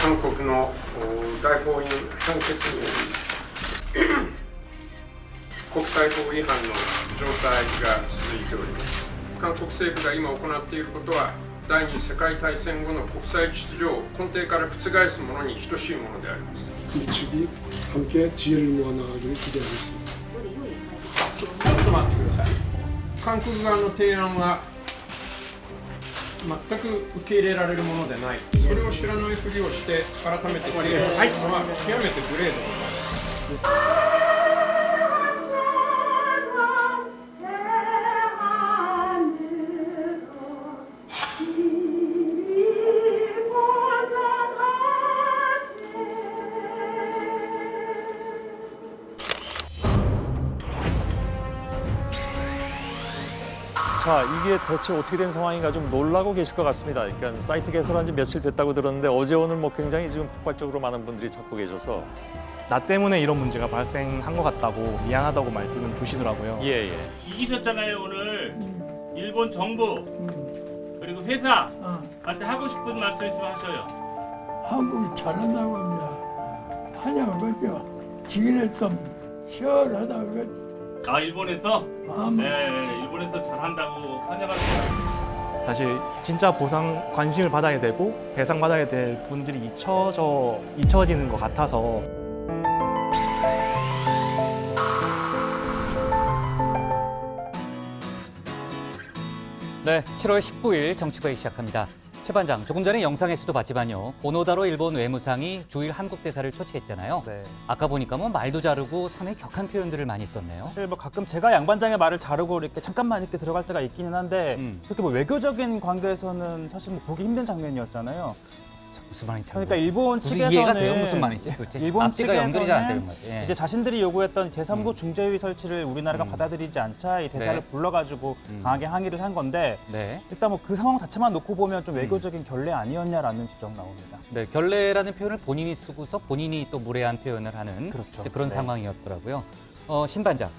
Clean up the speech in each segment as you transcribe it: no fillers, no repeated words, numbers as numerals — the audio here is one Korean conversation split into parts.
韓国の大法院判決により国際法違反の状態が続いております。韓国政府が今行っていることは第二次世界大戦後の国際秩序を根底から覆すものに等しいものであります。 이측이 함께 지혜를 모아나가기를 기대하겠습니다. ちょっと待ってください。韓国側の提案は全く受け入れられるものでない。それを知らないふりをして改めて提案するのは極めてグレードでございます。자, 이게 대체 어떻게 된 상황인가 좀 놀라고 계실 것 같습니다. 그러니까 사이트 개설한 지 며칠 됐다고 들었는데 어제 오늘 뭐 굉장히 지금 폭발적으로 많은 분들이 찾고 계셔서 나 때문에 이런 문제가 발생한 것 같다고 미안하다고 말씀을 주시더라고요. 예. 이기셨잖아요 오늘. 일본 정부 그리고 회사한테 하고 싶은 말씀 있으면 하셔요. 한국이 잘한다고 이제 환영을 받죠. 지금은 좀 시원하다고 그랬죠. 아 일본에서? 아마 네 일본에서 잘한다고 환영합니다. 사실 진짜 보상 관심을 받아야 되고 배상 받아야 될 분들이 잊혀지는 것 같아서 네, 7월 19일 정치부에 시작합니다. 최 반장, 조금 전에 영상에서도 봤지만요. 오노다로 일본 외무상이 주일 한국 대사를 초치했잖아요. 네. 아까 보니까 뭐 말도 자르고 상당히 격한 표현들을 많이 썼네요. 사실 뭐 가끔 제가 양 반장의 말을 자르고 이렇게 잠깐만 이렇게 들어갈 때가 있기는 한데 그렇게 뭐 외교적인 관계에서는 사실 뭐 보기 힘든 장면이었잖아요. 무슨 말인지 그러니까 일본 무슨 측에서는 이해가 돼요? 무슨 말인지 도대체 일본 앞뒤가 연결이 잘 안 되는 측에서는 거예요. 예. 이제 자신들이 요구했던 제3국 중재위 설치를 우리나라가 받아들이지 않자 이 대사를 네. 불러가지고 강하게 항의를 한 건데 네. 일단 뭐 그 상황 자체만 놓고 보면 좀 외교적인 결례 아니었냐라는 지적 나옵니다. 네, 결례라는 표현을 본인이 쓰고서 본인이 또 무례한 표현을 하는 그렇죠. 이제 그런 네. 상황이었더라고요. 신 반장.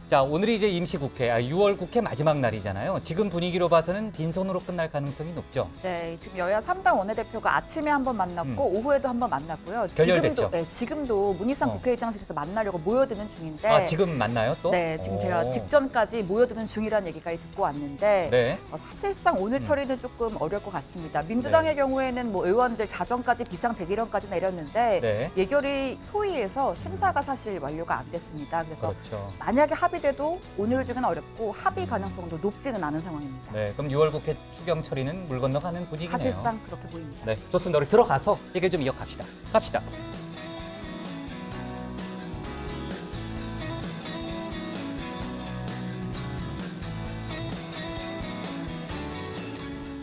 자, 오늘이 이제 임시국회, 6월 국회 마지막 날이잖아요. 지금 분위기로 봐서는 빈손으로 끝날 가능성이 높죠. 네, 지금 여야 3당 원내대표가 아침에 한 번 만났고 오후에도 한 번 만났고요. 결렬됐죠? 지금도 문희상 국회의장실에서 만나려고 모여드는 중인데. 아, 지금 만나요 또? 네, 지금 제가 직전까지 모여드는 중이라는 얘기까지 듣고 왔는데 네. 사실상 오늘 처리는 조금 어려울 것 같습니다. 민주당의 경우에는 뭐 의원들 자정까지 비상대기령까지 내렸는데 네. 예결위 소위에서 심사가 사실 완료가 안 됐습니다. 그래서 그렇죠. 만약에 합의돼도 오늘 중에는 어렵고 합의 가능성도 높지는 않은 상황입니다. 네, 그럼 6월 국회 추경 처리는 물 건너가는 분위기네요. 사실상 그렇게 보입니다. 네, 좋습니다. 우리 들어가서 얘기를 좀 이어갑시다. 갑시다.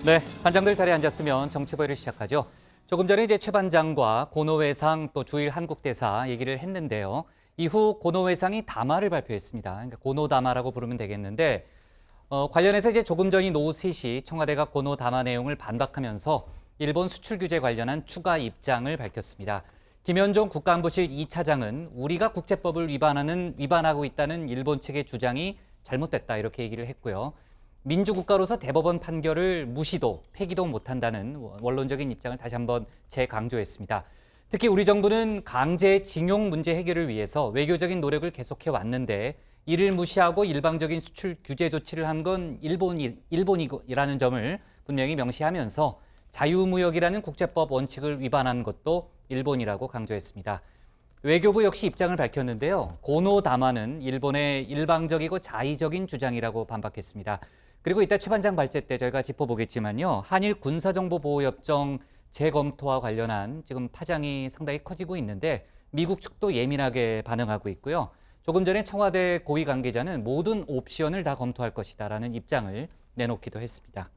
네, 반장들 자리에 앉았으면 정치보이를 시작하죠. 조금 전에 이제 최 반장과 고노회상 또 주일 한국 대사 얘기를 했는데요. 이후 고노회상이 담화를 발표했습니다. 그러니까 고노담화라고 부르면 되겠는데 관련해서 이제 조금 전인 오후 3시 청와대가 고노 담화 내용을 반박하면서 일본 수출 규제 관련한 추가 입장을 밝혔습니다. 김현종 국가안보실 2차장은 우리가 국제법을 위반하고 있다는 일본 측의 주장이 잘못됐다 이렇게 얘기를 했고요. 민주국가로서 대법원 판결을 무시도 폐기도 못한다는 원론적인 입장을 다시 한번 재강조했습니다. 특히 우리 정부는 강제징용 문제 해결을 위해서 외교적인 노력을 계속해 왔는데 이를 무시하고 일방적인 수출 규제 조치를 한 건 일본이라는 점을 분명히 명시하면서 자유무역이라는 국제법 원칙을 위반한 것도 일본이라고 강조했습니다. 외교부 역시 입장을 밝혔는데요. 고노 담화는 일본의 일방적이고 자의적인 주장이라고 반박했습니다. 그리고 이따 최 반장 발제 때 저희가 짚어보겠지만요. 한일 군사정보보호협정 재검토와 관련한 지금 파장이 상당히 커지고 있는데 미국 측도 예민하게 반응하고 있고요. 조금 전에 청와대 고위 관계자는 모든 옵션을 다 검토할 것이다라는 입장을 내놓기도 했습니다.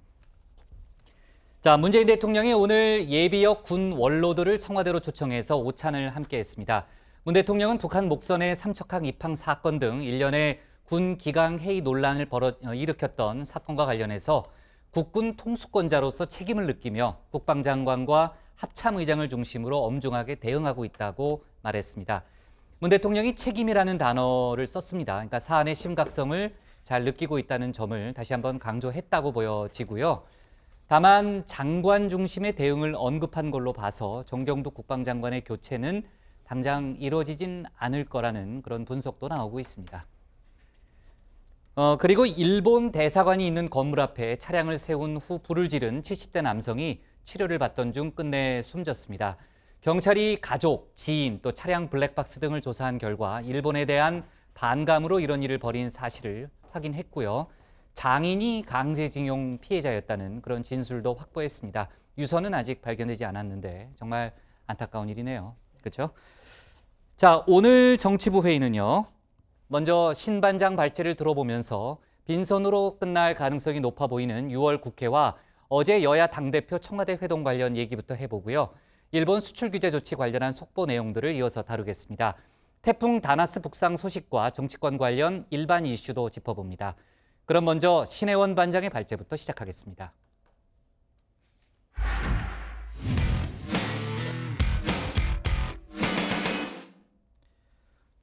자, 문재인 대통령이 오늘 예비역 군 원로들을 청와대로 초청해서 오찬을 함께했습니다. 문 대통령은 북한 목선의 삼척항 입항 사건 등 일련의 군 기강 회의 논란을 일으켰던 사건과 관련해서 국군 통수권자로서 책임을 느끼며 국방장관과 합참의장을 중심으로 엄중하게 대응하고 있다고 말했습니다. 문 대통령이 책임이라는 단어를 썼습니다. 그러니까 사안의 심각성을 잘 느끼고 있다는 점을 다시 한번 강조했다고 보여지고요. 다만 장관 중심의 대응을 언급한 걸로 봐서 정경두 국방장관의 교체는 당장 이루어지진 않을 거라는 그런 분석도 나오고 있습니다. 그리고 일본 대사관이 있는 건물 앞에 차량을 세운 후 불을 지른 70대 남성이 치료를 받던 중 끝내 숨졌습니다. 경찰이 가족, 지인, 또 차량 블랙박스 등을 조사한 결과 일본에 대한 반감으로 이런 일을 벌인 사실을 확인했고요. 장인이 강제징용 피해자였다는 그런 진술도 확보했습니다. 유서는 아직 발견되지 않았는데 정말 안타까운 일이네요. 그렇죠? 자, 오늘 정치부 회의는요. 먼저 신반장 발제를 들어보면서 빈손으로 끝날 가능성이 높아 보이는 6월 국회와 어제 여야 당대표 청와대 회동 관련 얘기부터 해보고요. 일본 수출 규제 조치 관련한 속보 내용들을 이어서 다루겠습니다. 태풍 다나스 북상 소식과 정치권 관련 일반 이슈도 짚어봅니다. 그럼 먼저 신혜원 반장의 발제부터 시작하겠습니다.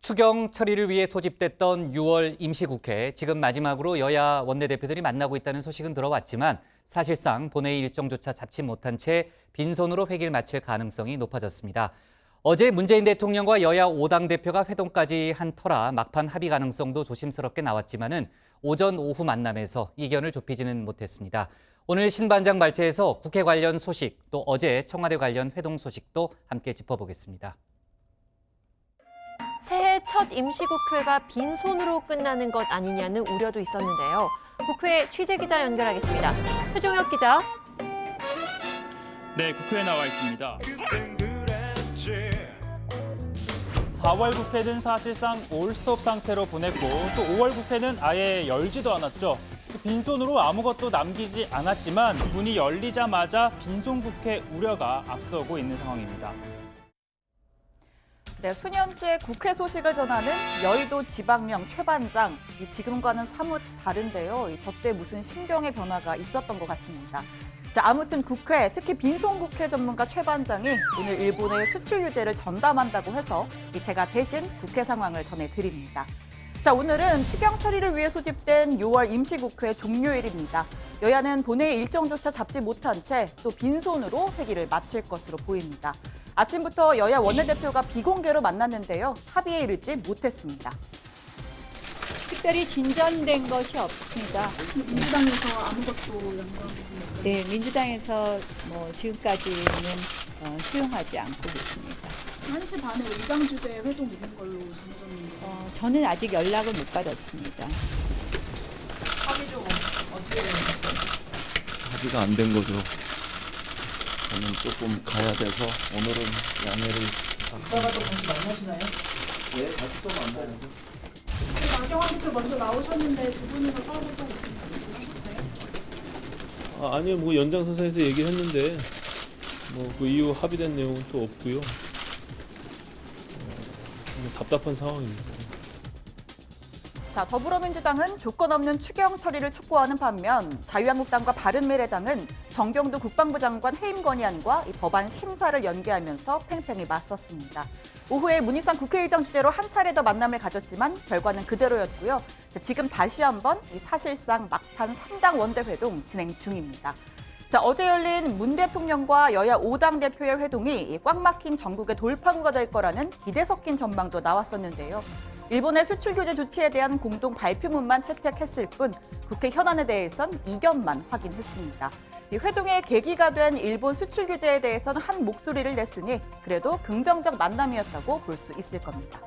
추경 처리를 위해 소집됐던 6월 임시국회, 지금 마지막으로 여야 원내대표들이 만나고 있다는 소식은 들어왔지만 사실상 본회의 일정조차 잡지 못한 채 빈손으로 회기를 마칠 가능성이 높아졌습니다. 어제 문재인 대통령과 여야 5당 대표가 회동까지 한 터라 막판 합의 가능성도 조심스럽게 나왔지만은 오전 오후 만남에서 이견을 좁히지는 못했습니다. 오늘 신반장 발제에서 국회 관련 소식, 또 어제 청와대 관련 회동 소식도 함께 짚어보겠습니다. 새해 첫 임시국회가 빈손으로 끝나는 것 아니냐는 우려도 있었는데요. 국회 취재기자 연결하겠습니다. 표종혁 기자. 네, 국회에 나와 있습니다. 4월 국회는 사실상 올스톱 상태로 보냈고 또 5월 국회는 아예 열지도 않았죠. 빈손으로 아무것도 남기지 않았지만 문이 열리자마자 빈손 국회 우려가 앞서고 있는 상황입니다. 네, 수년째 국회 소식을 전하는 여의도 지방령 최반장. 지금과는 사뭇 다른데요. 저때 무슨 심경의 변화가 있었던 것 같습니다. 자, 아무튼 국회, 특히 빈손 국회 전문가 최반장이 오늘 일본의 수출 규제를 전담한다고 해서 제가 대신 국회 상황을 전해드립니다. 자, 오늘은 추경 처리를 위해 소집된 6월 임시국회 종료일입니다. 여야는 본회의 일정조차 잡지 못한 채 또 빈손으로 회기를 마칠 것으로 보입니다. 아침부터 여야 원내대표가 비공개로 만났는데요. 합의에 이르지 못했습니다. 특별히 진전된 것이 없습니다. 민주당에서 아무것도 연구하고 네, 민주당에서 지금까지는 수용하지 않고 있습니다. 1시 반에 의장 주재 회동 있는 걸로 전해졌는데 저는 아직 연락을 못 받았습니다. 합의 좀 어떻게 합의가 안 된 거죠. 저는 조금 가야 돼서 오늘은 양해를. 이따가도 다시 만나시나요? 네, 다시 또 만나요. 나경원 대표 먼저 나오셨는데 두 분이서 따로 또 하셨어요? 아니요, 뭐 연장선상에서 얘기를 했는데 뭐 그 이후 합의된 내용은 또 없고요. 답답한 상황입니다. 자, 더불어민주당은 조건 없는 추경 처리를 촉구하는 반면 자유한국당과 바른미래당은 정경두 국방부 장관 해임 건의안과 이 법안 심사를 연계하면서 팽팽히 맞섰습니다. 오후에 문희상 국회의장 주재로 한 차례 더 만남을 가졌지만 결과는 그대로였고요. 자, 지금 다시 한번 이 사실상 막판 3당 원대 회동 진행 중입니다. 자, 어제 열린 문 대통령과 여야 5당 대표의 회동이 꽉 막힌 전국의 돌파구가 될 거라는 기대 섞인 전망도 나왔었는데요. 일본의 수출 규제 조치에 대한 공동 발표문만 채택했을 뿐 국회 현안에 대해선 이견만 확인했습니다. 이 회동의 계기가 된 일본 수출 규제에 대해서는 한 목소리를 냈으니 그래도 긍정적 만남이었다고 볼 수 있을 겁니다.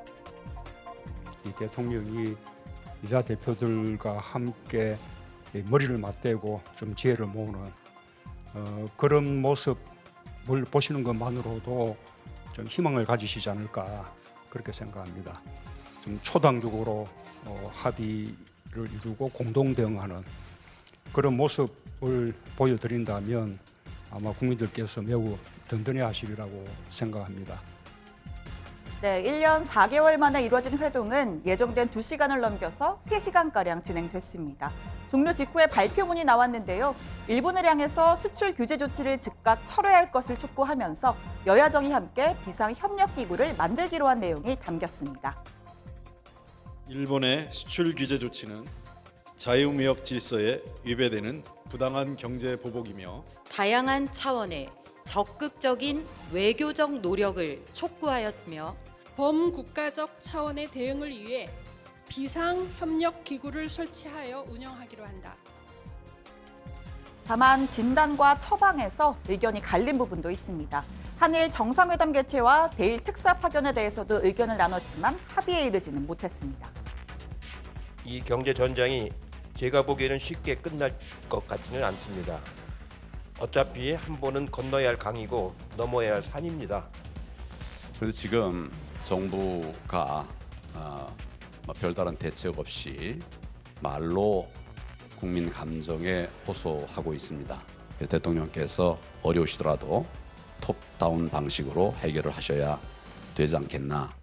이 대통령이 이사 대표들과 함께 머리를 맞대고 좀 지혜를 모으는 그런 모습을 보시는 것만으로도 좀 희망을 가지시지 않을까 그렇게 생각합니다. 좀 초당적으로 합의를 이루고 공동 대응하는 그런 모습을 보여드린다면 아마 국민들께서 매우 든든해하시리라고 생각합니다. 네, 1년 4개월 만에 이루어진 회동은 예정된 2시간을 넘겨서 3시간가량 진행됐습니다. 종료 직후에 발표문이 나왔는데요. 일본을 향해서 수출 규제 조치를 즉각 철회할 것을 촉구하면서 여야정이 함께 비상협력기구를 만들기로 한 내용이 담겼습니다. 일본의 수출 규제 조치는 자유무역 질서에 위배되는 부당한 경제 보복이며 다양한 차원의 적극적인 외교적 노력을 촉구하였으며 범국가적 차원의 대응을 위해 비상협력기구를 설치하여 운영하기로 한다. 다만 진단과 처방에서 의견이 갈린 부분도 있습니다. 한일 정상회담 개최와 대일 특사 파견에 대해서도 의견을 나눴지만 합의에 이르지는 못했습니다. 이 경제 전쟁이 제가 보기에는 쉽게 끝날 것 같지는 않습니다. 어차피 한 번은 건너야 할 강이고 넘어야 할 산입니다. 그래서 지금 정부가 별다른 대책 없이 말로 국민 감정에 호소하고 있습니다. 대통령께서 어려우시더라도 톱다운 방식으로 해결을 하셔야 되지 않겠나.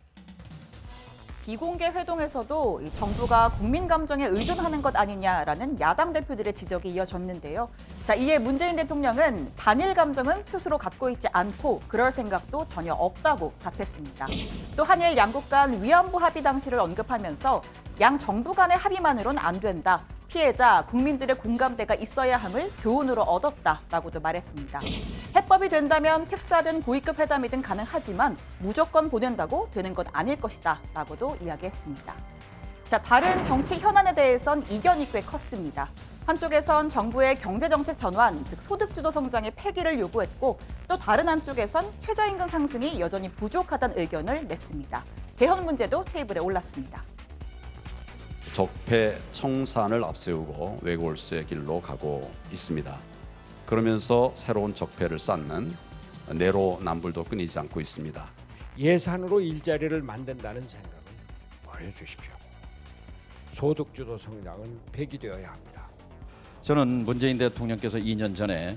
비공개 회동에서도 정부가 국민 감정에 의존하는 것 아니냐라는 야당 대표들의 지적이 이어졌는데요. 자, 이에 문재인 대통령은 반일 감정은 스스로 갖고 있지 않고 그럴 생각도 전혀 없다고 답했습니다. 또 한일 양국 간 위안부 합의 당시를 언급하면서 양 정부 간의 합의만으론 안 된다. 피해자, 국민들의 공감대가 있어야 함을 교훈으로 얻었다라고도 말했습니다. 해법이 된다면 특사든 고위급 회담이든 가능하지만 무조건 보낸다고 되는 건 아닐 것이다라고도 이야기했습니다. 자, 다른 정치 현안에 대해선 이견이 꽤 컸습니다. 한쪽에선 정부의 경제정책 전환, 즉 소득주도 성장의 폐기를 요구했고 또 다른 한쪽에선 최저임금 상승이 여전히 부족하다는 의견을 냈습니다. 개헌 문제도 테이블에 올랐습니다. 적폐 청산을 앞세우고 외골수의 길로 가고 있습니다. 그러면서 새로운 적폐를 쌓는 내로남불도 끊이지 않고 있습니다. 예산으로 일자리를 만든다는 생각은 버려주십시오. 소득주도 성장은 폐기되어야 합니다. 저는 문재인 대통령께서 2년 전에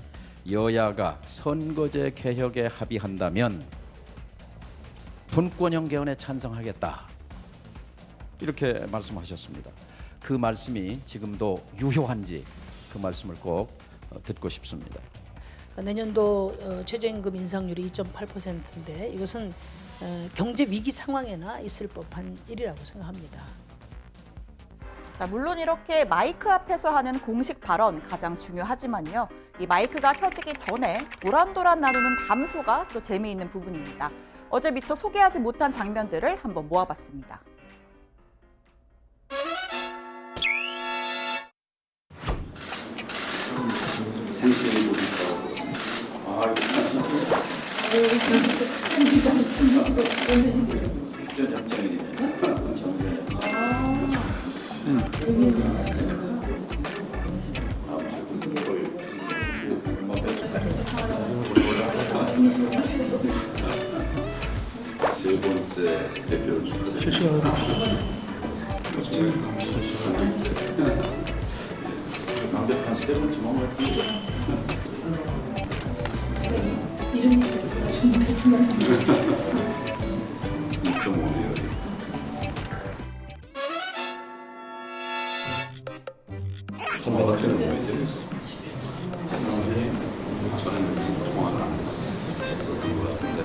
여야가 선거제 개혁에 합의한다면 분권형 개헌에 찬성하겠다. 이렇게 말씀하셨습니다. 그 말씀이 지금도 유효한지 그 말씀을 꼭 듣고 싶습니다. 내년도 최저임금 인상률이 2.8%인데 이것은 경제 위기 상황에나 있을 법한 일이라고 생각합니다. 자, 물론 이렇게 마이크 앞에서 하는 공식 발언 가장 중요하지만요. 이 마이크가 켜지기 전에 도란도란 나누는 담소가 또 재미있는 부분입니다. 어제 미처 소개하지 못한 장면들을 한번 모아봤습니다. 세 번째 대표를 축하드립니다. 완벽한 세 번째 뭔가 이름이 선배 같은 경우에 저는 통화를 안 했었던 것 같은데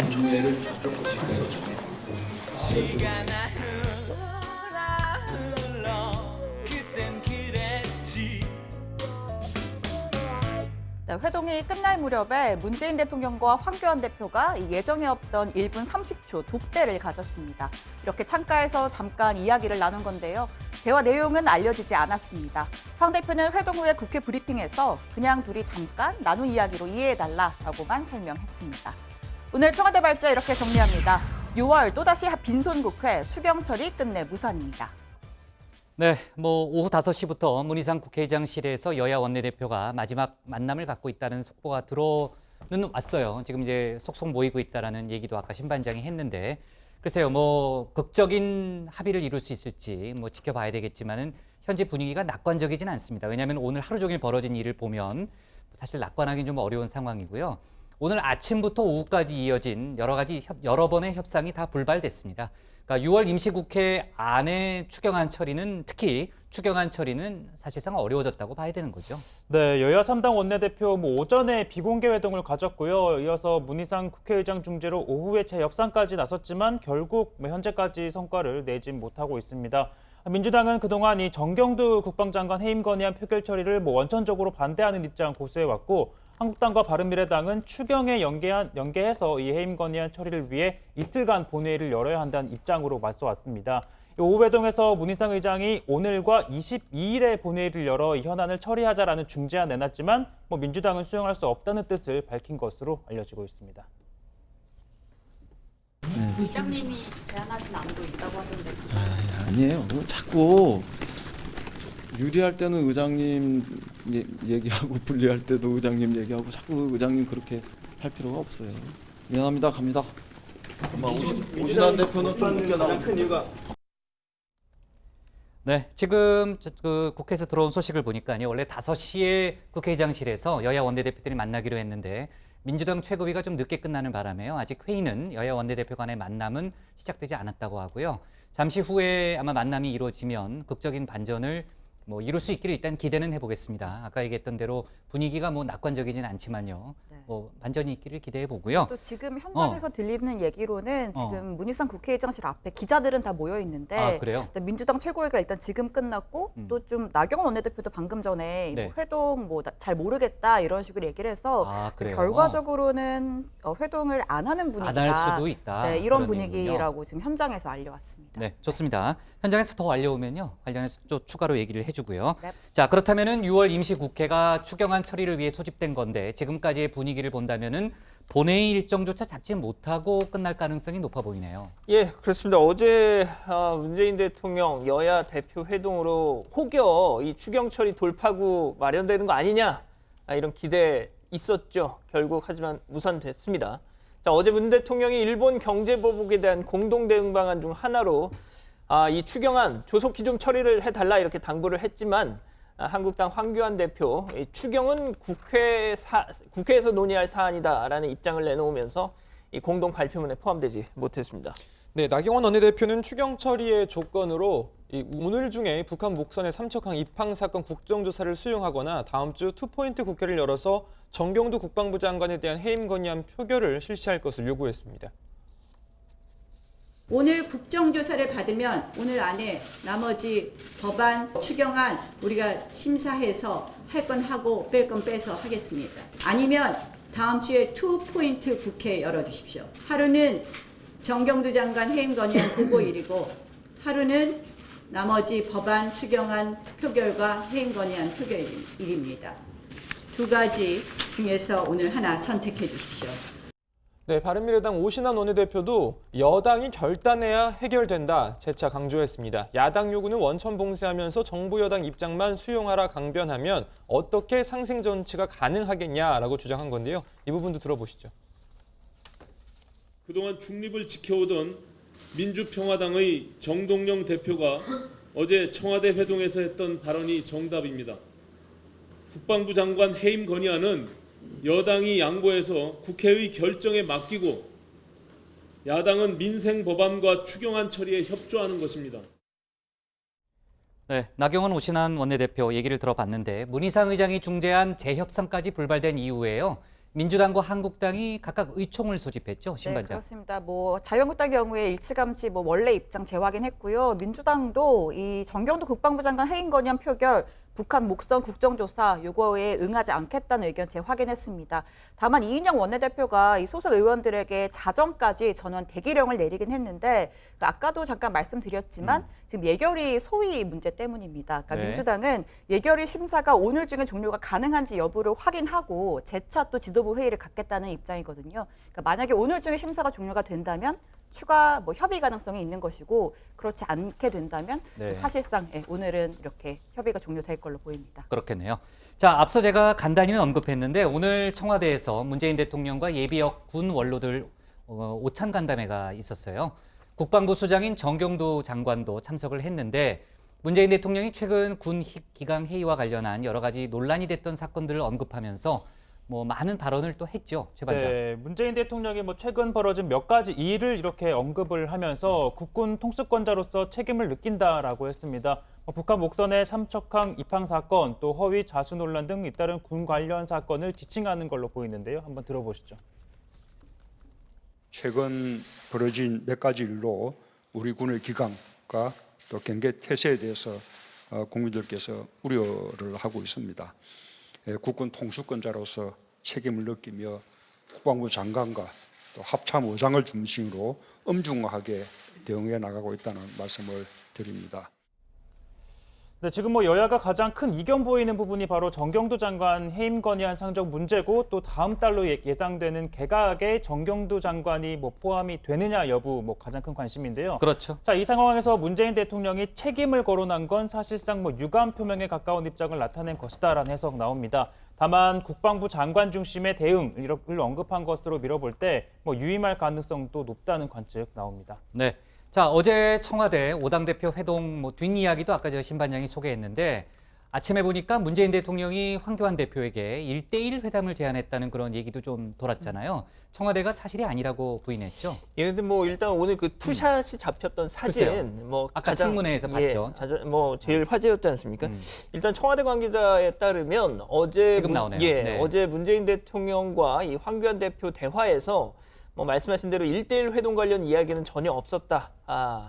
총회를 저쪽 회동이 끝날 무렵에 문재인 대통령과 황교안 대표가 예정에 없던 1분 30초 독대를 가졌습니다. 이렇게 창가에서 잠깐 이야기를 나눈 건데요. 대화 내용은 알려지지 않았습니다. 황 대표는 회동 후에 국회 브리핑에서 그냥 둘이 잠깐 나눈 이야기로 이해해달라라고만 설명했습니다. 오늘 청와대 발제 이렇게 정리합니다. 6월 또다시 빈손국회 추경 처리 끝내 무산입니다. 네, 오후 5시부터 문희상 국회의장실에서 여야 원내대표가 마지막 만남을 갖고 있다는 속보가 들어는 왔어요. 지금 이제 속속 모이고 있다라는 얘기도 아까 신반장이 했는데, 글쎄요, 극적인 합의를 이룰 수 있을지 지켜봐야 되겠지만은 현재 분위기가 낙관적이진 않습니다. 왜냐하면 오늘 하루 종일 벌어진 일을 보면 사실 낙관하기는 좀 어려운 상황이고요. 오늘 아침부터 오후까지 이어진 여러 번의 협상이 다 불발됐습니다. 그러니까 6월 임시국회 안에 추경안 처리는 특히 추경안 처리는 사실상 어려워졌다고 봐야 되는 거죠. 네, 여야 3당 원내대표 오전에 비공개 회동을 가졌고요. 이어서 문희상 국회의장 중재로 오후에 재협상까지 나섰지만 결국 현재까지 성과를 내지 못하고 있습니다. 민주당은 그동안 이 정경두 국방장관 해임 건의안 표결 처리를 원천적으로 반대하는 입장 고수해왔고, 한국당과 바른미래당은 추경에 연계해서 이 해임 건의안 처리를 위해 이틀간 본회의를 열어야 한다는 입장으로 맞서왔습니다. 오후 회동에서 문희상 의장이 오늘과 22일에 본회의를 열어 이 현안을 처리하자라는 중재안 내놨지만 민주당은 수용할 수 없다는 뜻을 밝힌 것으로 알려지고 있습니다. 의장님이 제안하신 안도 있다고 하던데. 아니에요. 자꾸 유리할 때는 의장님 얘기하고 불리할 때도 의장님 얘기하고 자꾸 의장님 그렇게 할 필요가 없어요. 미안합니다. 갑니다. 오신환 대표는 좀 늦게 나온 큰 이유가. 네, 지금 그 국회에서 들어온 소식을 보니까요. 원래 5시에 국회의장실에서 여야 원내대표들이 만나기로 했는데 민주당 최고위가 좀 늦게 끝나는 바람에요. 아직 회의는 여야 원내대표 간의 만남은 시작되지 않았다고 하고요. 잠시 후에 아마 만남이 이루어지면 극적인 반전을 이룰 수 있기를 일단 기대는 해보겠습니다. 아까 얘기했던 대로 분위기가 낙관적이진 않지만요. 반전이 있기를 기대해 보고요. 또 지금 현장에서 들리는 얘기로는 지금 문희상 국회의장실 앞에 기자들은 다 모여 있는데 그래요? 민주당 최고위가 일단 지금 끝났고 또 좀 나경원 원내대표도 방금 전에 네. 회동 잘 모르겠다 이런 식으로 얘기를 해서 결과적으로는 회동을 안 하는 분위기다. 안 할 수도 있다. 네, 이런 그런 분위기라고 지금 현장에서 알려왔습니다. 네, 좋습니다. 현장에서 더 알려오면요. 관련해서 또 추가로 얘기를 해주고요. 네. 자, 그렇다면은 6월 임시국회가 추경안 처리를 위해 소집된 건데 지금까지의 분위기를 본다면은 본회의 일정조차 잡지 못하고 끝날 가능성이 높아 보이네요. 예, 그렇습니다. 어제 문재인 대통령 여야 대표 회동으로 혹여 이 추경 처리 돌파구 마련되는 거 아니냐 이런 기대 있었죠. 결국 하지만 무산됐습니다. 자, 어제 문 대통령이 일본 경제보복에 대한 공동 대응 방안 중 하나로 이 추경안 조속히 좀 처리를 해달라 이렇게 당부를 했지만 한국당 황교안 대표 추경은 국회에서 논의할 사안이다라는 입장을 내놓으면서 이 공동 발표문에 포함되지 못했습니다. 네, 나경원 원내대표는 추경 처리의 조건으로 오늘 중에 북한 목선의 삼척항 입항 사건 국정조사를 수용하거나 다음 주 투포인트 국회를 열어서 정경두 국방부 장관에 대한 해임 건의안 표결을 실시할 것을 요구했습니다. 오늘 국정조사를 받으면 오늘 안에 나머지 법안, 추경안 우리가 심사해서 할 건 하고 뺄 건 빼서 하겠습니다. 아니면 다음 주에 2포인트 국회 열어주십시오. 하루는 정경두 장관 해임 건의안 보고일이고 하루는 나머지 법안, 추경안 표결과 해임 건의안 표결일입니다. 두 가지 중에서 오늘 하나 선택해 주십시오. 네, 바른미래당 오신환 원내대표도 여당이 결단해야 해결된다 재차 강조했습니다. 야당 요구는 원천 봉쇄하면서 정부 여당 입장만 수용하라 강변하면 어떻게 상생 정치가 가능하겠냐라고 주장한 건데요. 이 부분도 들어보시죠. 그동안 중립을 지켜오던 민주평화당의 정동영 대표가 어제 청와대 회동에서 했던 발언이 정답입니다. 국방부 장관 해임 건의안은 여당이 양보해서 국회의 결정에 맡기고 야당은 민생 법안과 추경안 처리에 협조하는 것입니다. 네, 나경원 오신환 원내대표 얘기를 들어봤는데 문희상 의장이 중재한 재협상까지 불발된 이후에요. 민주당과 한국당이 각각 의총을 소집했죠, 신반장. 네, 그렇습니다. 자유한국당 경우에 일찌감치 원래 입장 재확인했고요. 민주당도 이 정경두 국방부 장관 해임 건의안 표결 북한 목선 국정조사 요거에 응하지 않겠다는 의견 재확인했습니다. 다만 이인영 원내대표가 이 소속 의원들에게 자정까지 전원 대기령을 내리긴 했는데 아까도 잠깐 말씀드렸지만 지금 예결위 소위 문제 때문입니다. 그러니까 네. 민주당은 예결위 심사가 오늘 중에 종료가 가능한지 여부를 확인하고 재차 또 지도부 회의를 갖겠다는 입장이거든요. 그러니까 만약에 오늘 중에 심사가 종료가 된다면 추가 협의 가능성이 있는 것이고 그렇지 않게 된다면 네. 사실상 오늘은 이렇게 협의가 종료될 걸로 보입니다. 그렇겠네요. 자, 앞서 제가 간단히는 언급했는데 오늘 청와대에서 문재인 대통령과 예비역 군 원로들 오찬 간담회가 있었어요. 국방부 수장인 정경두 장관도 참석을 했는데 문재인 대통령이 최근 군 기강 회의와 관련한 여러 가지 논란이 됐던 사건들을 언급하면서 뭐 많은 발언을 또 했죠, 최 반장. 네, 문재인 대통령이 뭐 최근 벌어진 몇 가지 일을 이렇게 언급을 하면서 국군 통수권자로서 책임을 느낀다라고 했습니다. 북한 목선의 삼척항 입항 사건, 또 허위 자수 논란 등 잇따른 군 관련 사건을 지칭하는 걸로 보이는데요. 한번 들어보시죠. 최근 벌어진 몇 가지 일로 우리 군의 기강과 또 경계 태세에 대해서 국민들께서 우려를 하고 있습니다. 국군 통수권자로서 책임을 느끼며 국방부 장관과 또 합참 의장을 중심으로 엄중하게 대응해 나가고 있다는 말씀을 드립니다. 네, 지금 뭐 여야가 가장 큰 이견 보이는 부분이 바로 정경두 장관 해임 건의안 상정 문제고 또 다음 달로 예상되는 개각에 정경두 장관이 뭐 포함이 되느냐 여부 뭐 가장 큰 관심인데요. 그렇죠. 자, 이 상황에서 문재인 대통령이 책임을 거론한 건 사실상 뭐 유감 표명에 가까운 입장을 나타낸 것이다라는 해석 나옵니다. 다만 국방부 장관 중심의 대응을 언급한 것으로 미뤄볼 때 뭐 유임할 가능성도 높다는 관측 나옵니다. 네. 자, 어제 청와대 5당 대표 회동 뭐 뒷이야기도 아까 저 신반장이 소개했는데 아침에 보니까 문재인 대통령이 황교안 대표에게 1대1 회담을 제안했다는 그런 얘기도 좀 돌았잖아요. 청와대가 사실이 아니라고 부인했죠. 예, 근데 뭐 일단 오늘 그 투샷이 잡혔던 사진, 글쎄요. 뭐 아까 청문회에서 봤죠. 뭐 제일 화제였지 않습니까? 일단 청와대 관계자에 따르면 어제 지금 나오네요. 네. 어제 문재인 대통령과 이 황교안 대표 대화에서 뭐 말씀하신 대로 1대1 회동 관련 이야기는 전혀 없었다.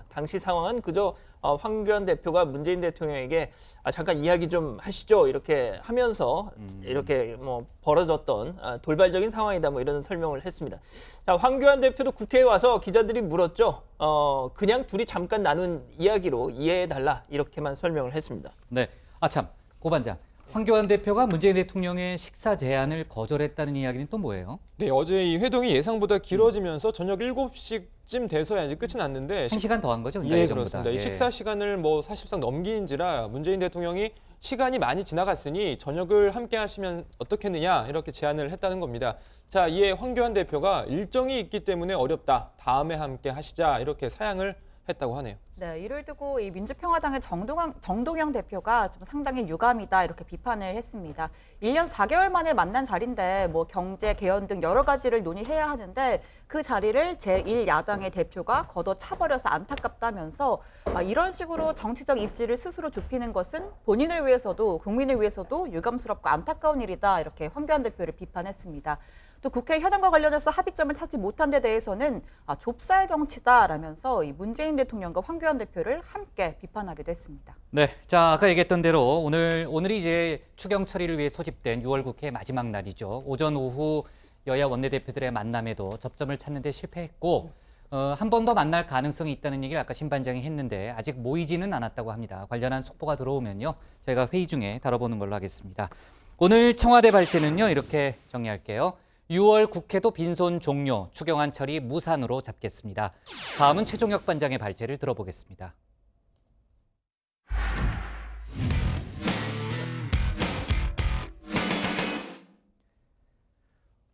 당시 상황은 그저 황교안 대표가 문재인 대통령에게 잠깐 이야기 좀 하시죠. 이렇게 하면서 이렇게 뭐 벌어졌던 돌발적인 상황이다. 뭐 이런 설명을 했습니다. 자, 황교안 대표도 국회에 와서 기자들이 물었죠. 그냥 둘이 잠깐 나눈 이야기로 이해해달라. 이렇게만 설명을 했습니다. 네. 참, 고 반장. 황교안 대표가 문재인 대통령의 식사 제안을 거절했다는 이야기는 또 뭐예요? 네, 어제 이 회동이 예상보다 길어지면서 저녁 7시쯤 돼서야 이제 끝이 났는데 1시간 더 한 거죠? 그러니까 예, 예정보다. 그렇습니다. 이 예. 식사 시간을 뭐 사실상 넘긴지라 문재인 대통령이 시간이 많이 지나갔으니 저녁을 함께 하시면 어떻겠느냐 이렇게 제안을 했다는 겁니다. 자, 이에 황교안 대표가 일정이 있기 때문에 어렵다. 다음에 함께 하시자 이렇게 사양을 했다고 하네요. 네, 이를 두고 이 민주평화당의 정동영 대표가 좀 상당히 유감이다 이렇게 비판을 했습니다. 1년 4개월 만에 만난 자리인데 뭐 경제, 개헌 등 여러 가지를 논의해야 하는데 그 자리를 제1야당의 대표가 걷어차버려서 안타깝다면서 이런 식으로 정치적 입지를 스스로 좁히는 것은 본인을 위해서도 국민을 위해서도 유감스럽고 안타까운 일이다 이렇게 황교안 대표를 비판했습니다. 또 국회 현안과 관련해서 합의점을 찾지 못한 데 대해서는 좁쌀 정치다라면서 이 문재인 대통령과 황교안 대표를 함께 비판하기도 했습니다. 네, 자 아까 얘기했던 대로 오늘이 이제 추경 처리를 위해 소집된 6월 국회 마지막 날이죠. 오전 오후 여야 원내대표들의 만남에도 접점을 찾는 데 실패했고 한 번 더 만날 가능성이 있다는 얘기를 아까 신 반장이 했는데 아직 모이지는 않았다고 합니다. 관련한 속보가 들어오면요. 저희가 회의 중에 다뤄보는 걸로 하겠습니다. 오늘 청와대 발제는요. 이렇게 정리할게요. 6월 국회도 빈손 종료, 추경안 처리 무산으로 잡겠습니다. 다음은 최종혁 반장의 발제를 들어보겠습니다.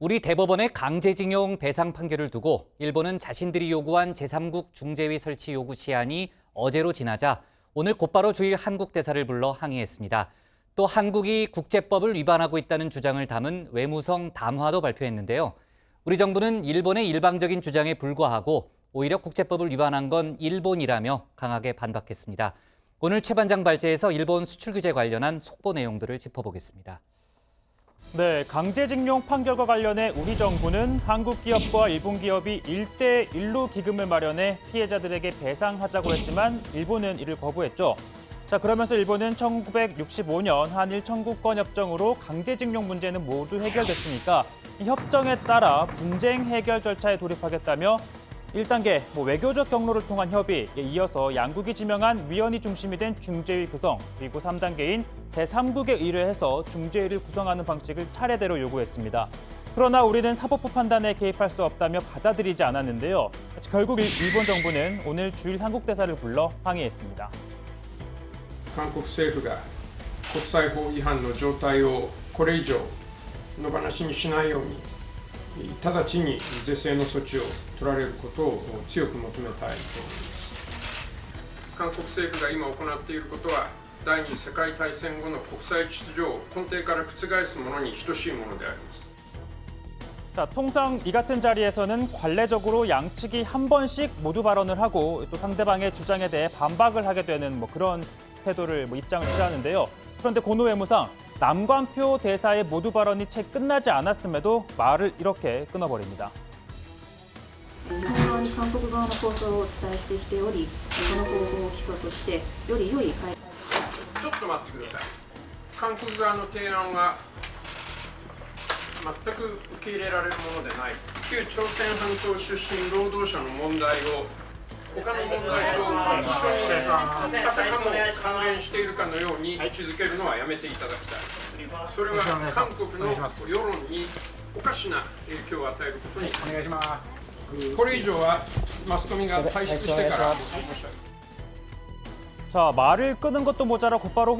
우리 대법원의 강제징용 배상 판결을 두고 일본은 자신들이 요구한 제3국 중재위 설치 요구 시한이 어제로 지나자 오늘 곧바로 주일 한국 대사를 불러 항의했습니다. 또 한국이 국제법을 위반하고 있다는 주장을 담은 외무성 담화도 발표했는데요. 우리 정부는 일본의 일방적인 주장에 불과하고 오히려 국제법을 위반한 건 일본이라며 강하게 반박했습니다. 오늘 최 반장 발제에서 일본 수출 규제 관련한 속보 내용들을 짚어보겠습니다. 네, 강제징용 판결과 관련해 우리 정부는 한국 기업과 일본 기업이 1대1로 기금을 마련해 피해자들에게 배상하자고 했지만 일본은 이를 거부했죠. 자, 그러면서 일본은 1965년 한일 청구권 협정으로 강제징용 문제는 모두 해결됐으니까 이 협정에 따라 분쟁 해결 절차에 돌입하겠다며 1단계 외교적 경로를 통한 협의에 이어서 양국이 지명한 위원이 중심이 된 중재위 구성, 그리고 3단계인 제3국에 의뢰해서 중재위를 구성하는 방식을 차례대로 요구했습니다. 그러나 우리는 사법부 판단에 개입할 수 없다며 받아들이지 않았는데요. 결국 일본 정부는 오늘 주일 한국 대사를 불러 항의했습니다. 韓国政府が国際法違反の状態をこれ以上野放しにしないように直ちに是正の措置を取られることを強く求めたいと思います。韓国政府が今行っていることは第二次世界大戦後の国際秩序を根底から覆すものに等しいものであります。 자, 통상 이 같은 자리에서는 관례적으로 양측이 한 번씩 모두 발언을 하고 또 상대방의 주장에 대해 반박을 하게 되는 그런 태도를 입장을 취하는데요. 그런데 고노 외무상 남관표 대사의 모두 발언이 채 끝나지 않았음에도 말을 이렇게 끊어버립니다. 日本側に韓国側の構想をお伝えしてきており、この方法を基礎としてより良い解ちょっと待ってください。韓国側の提案が全く受け入れられるものでない。旧朝鮮半島出身労働者の問題を他の問題と一緒にあたかも関連しているかのように位置づけるのはやめていただきたい。それは韓国の世論におかしな影響を与えることになります。これ以上はマスコミが退出してから申し上げます。 자, 말을 끄는 것도 모자라 곧바로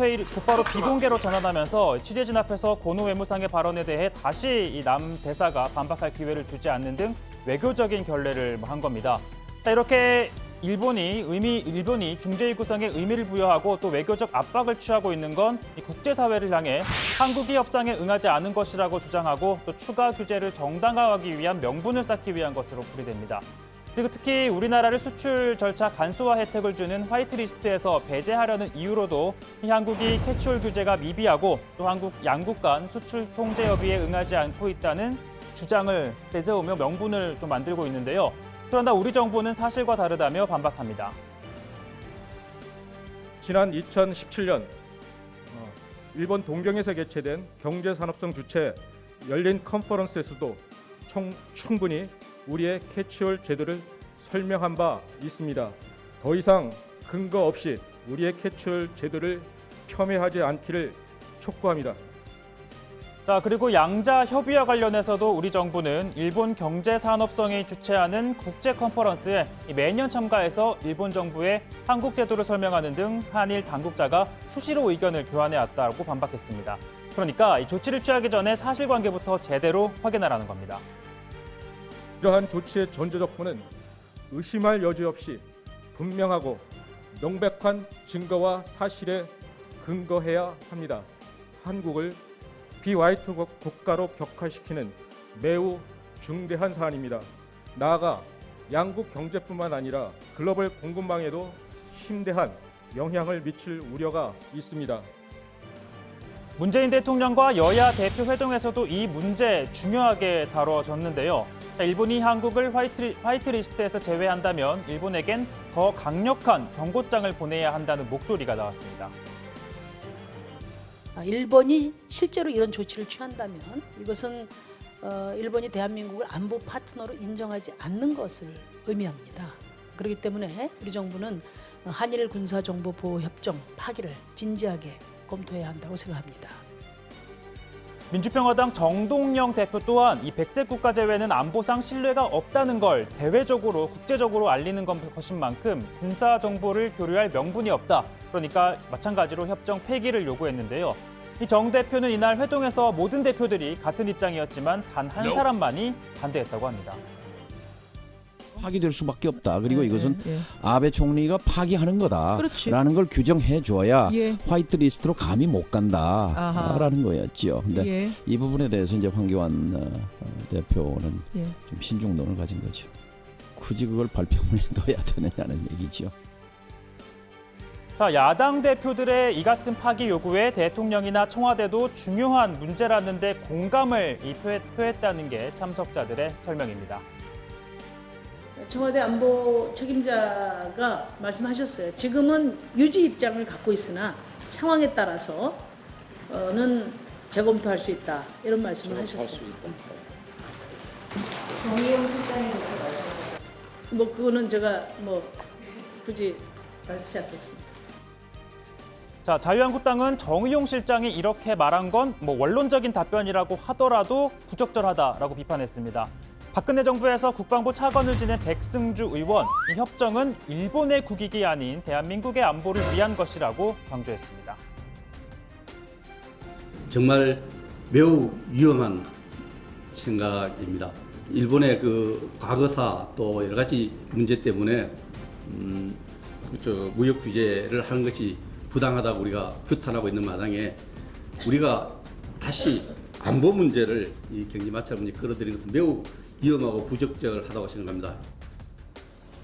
비공개로 전환하면서 취재진 앞에서 고노 외무상의 발언에 대해 다시 이 남 대사가 반박할 기회를 주지 않는 등 외교적인 결례를 한 겁니다. 자, 이렇게 일본이 중재위 구성에 의미를 부여하고 또 외교적 압박을 취하고 있는 건 이 국제사회를 향해 한국이 협상에 응하지 않은 것이라고 주장하고 또 추가 규제를 정당화하기 위한 명분을 쌓기 위한 것으로 풀이됩니다. 그리고 특히 우리나라를 수출 절차 간소화 혜택을 주는 화이트리스트에서 배제하려는 이유로도 이 한국이 캐치홀 규제가 미비하고 또 양국 간 수출 통제 협의에 응하지 않고 있다는 주장을 내세우며 명분을 좀 만들고 있는데요. 그러나 우리 정부는 사실과 다르다며 반박합니다. 지난 2017년 일본 동경에서 개최된 경제산업성 주최 열린 컨퍼런스에서도 충분히 우리의 캐치홀 제도를 설명한 바 있습니다. 더 이상 근거 없이 우리의 캐치홀 제도를 폄훼하지 않기를 촉구합니다. 자, 그리고 양자 협의와 관련해서도 우리 정부는 일본 경제산업성이 주최하는 국제 컨퍼런스에 매년 참가해서 일본 정부의 한국 제도를 설명하는 등 한일 당국자가 수시로 의견을 교환해 왔다고 반박했습니다. 그러니까 이 조치를 취하기 전에 사실관계부터 제대로 확인하라는 겁니다. 이러한 조치의 전제 조건은 의심할 여지 없이 분명하고 명백한 증거와 사실에 근거해야 합니다. 한국을 비화이트 국가로 격화시키는 매우 중대한 사안입니다. 나아가 양국 경제뿐만 아니라 글로벌 공급망에도 심대한 영향을 미칠 우려가 있습니다. 문재인 대통령과 여야 대표 회동에서도 이 문제 중요하게 다뤄졌는데요. 일본이 한국을 화이트리스트에서 제외한다면 일본에겐 더 강력한 경고장을 보내야 한다는 목소리가 나왔습니다. 일본이 실제로 이런 조치를 취한다면 이것은 일본이 대한민국을 안보 파트너로 인정하지 않는 것을 의미합니다. 그렇기 때문에 우리 정부는 한일 군사정보보호협정 파기를 진지하게 검토해야 한다고 생각합니다. 민주평화당 정동영 대표 또한 이 백색 국가 제외는 안보상 신뢰가 없다는 걸 대외적으로 국제적으로 알리는 것인 만큼 군사 정보를 교류할 명분이 없다. 그러니까 마찬가지로 협정 폐기를 요구했는데요. 이 정 대표는 이날 회동에서 모든 대표들이 같은 입장이었지만 단 한 사람만이 반대했다고 합니다. 파기될 수밖에 없다. 그리고 이것은 아베 총리가 파기하는 거다라는 걸 규정해줘야 화이트리스트로 감히 못 간다라는 거였지요. 근데 이 부분에 대해서 이제 황교안 대표는 좀 신중론을 가진 거죠. 굳이 그걸 발표문에 넣어야 되느냐는 얘기죠. 자, 야당 대표들의 이 같은 파기 요구에 대통령이나 청와대도 중요한 문제라는 데 공감을 표했다는 게 참석자들의 설명입니다. 청와대 안보 책임자가 말씀하셨어요. 지금은 유지 입장을 갖고 있으나 상황에 따라서는 재검토할 수 있다. 이런 말씀을 하셨어요. 정의용 실장이 그렇게 말씀하셨어요. 그거는 제가 굳이 밝히지 않겠습니다. 자, 자유한국당은 정의용 실장이 이렇게 말한 건 원론적인 답변이라고 하더라도 부적절하다라고 비판했습니다. 박근혜 정부에서 국방부 차관을 지낸 백승주 의원, 이 협정은 일본의 국익이 아닌 대한민국의 안보를 위한 것이라고 강조했습니다. 정말 매우 위험한 생각입니다. 일본의 그 과거사 또 여러 가지 문제 때문에 무역 규제를 하는 것이 부당하다고 우리가 규탄하고 있는 마당에 우리가 다시 안보 문제를 이 경제 마찰 문제 끌어들이는 것은 매우 위험하고 부적절하다고 생각합니다.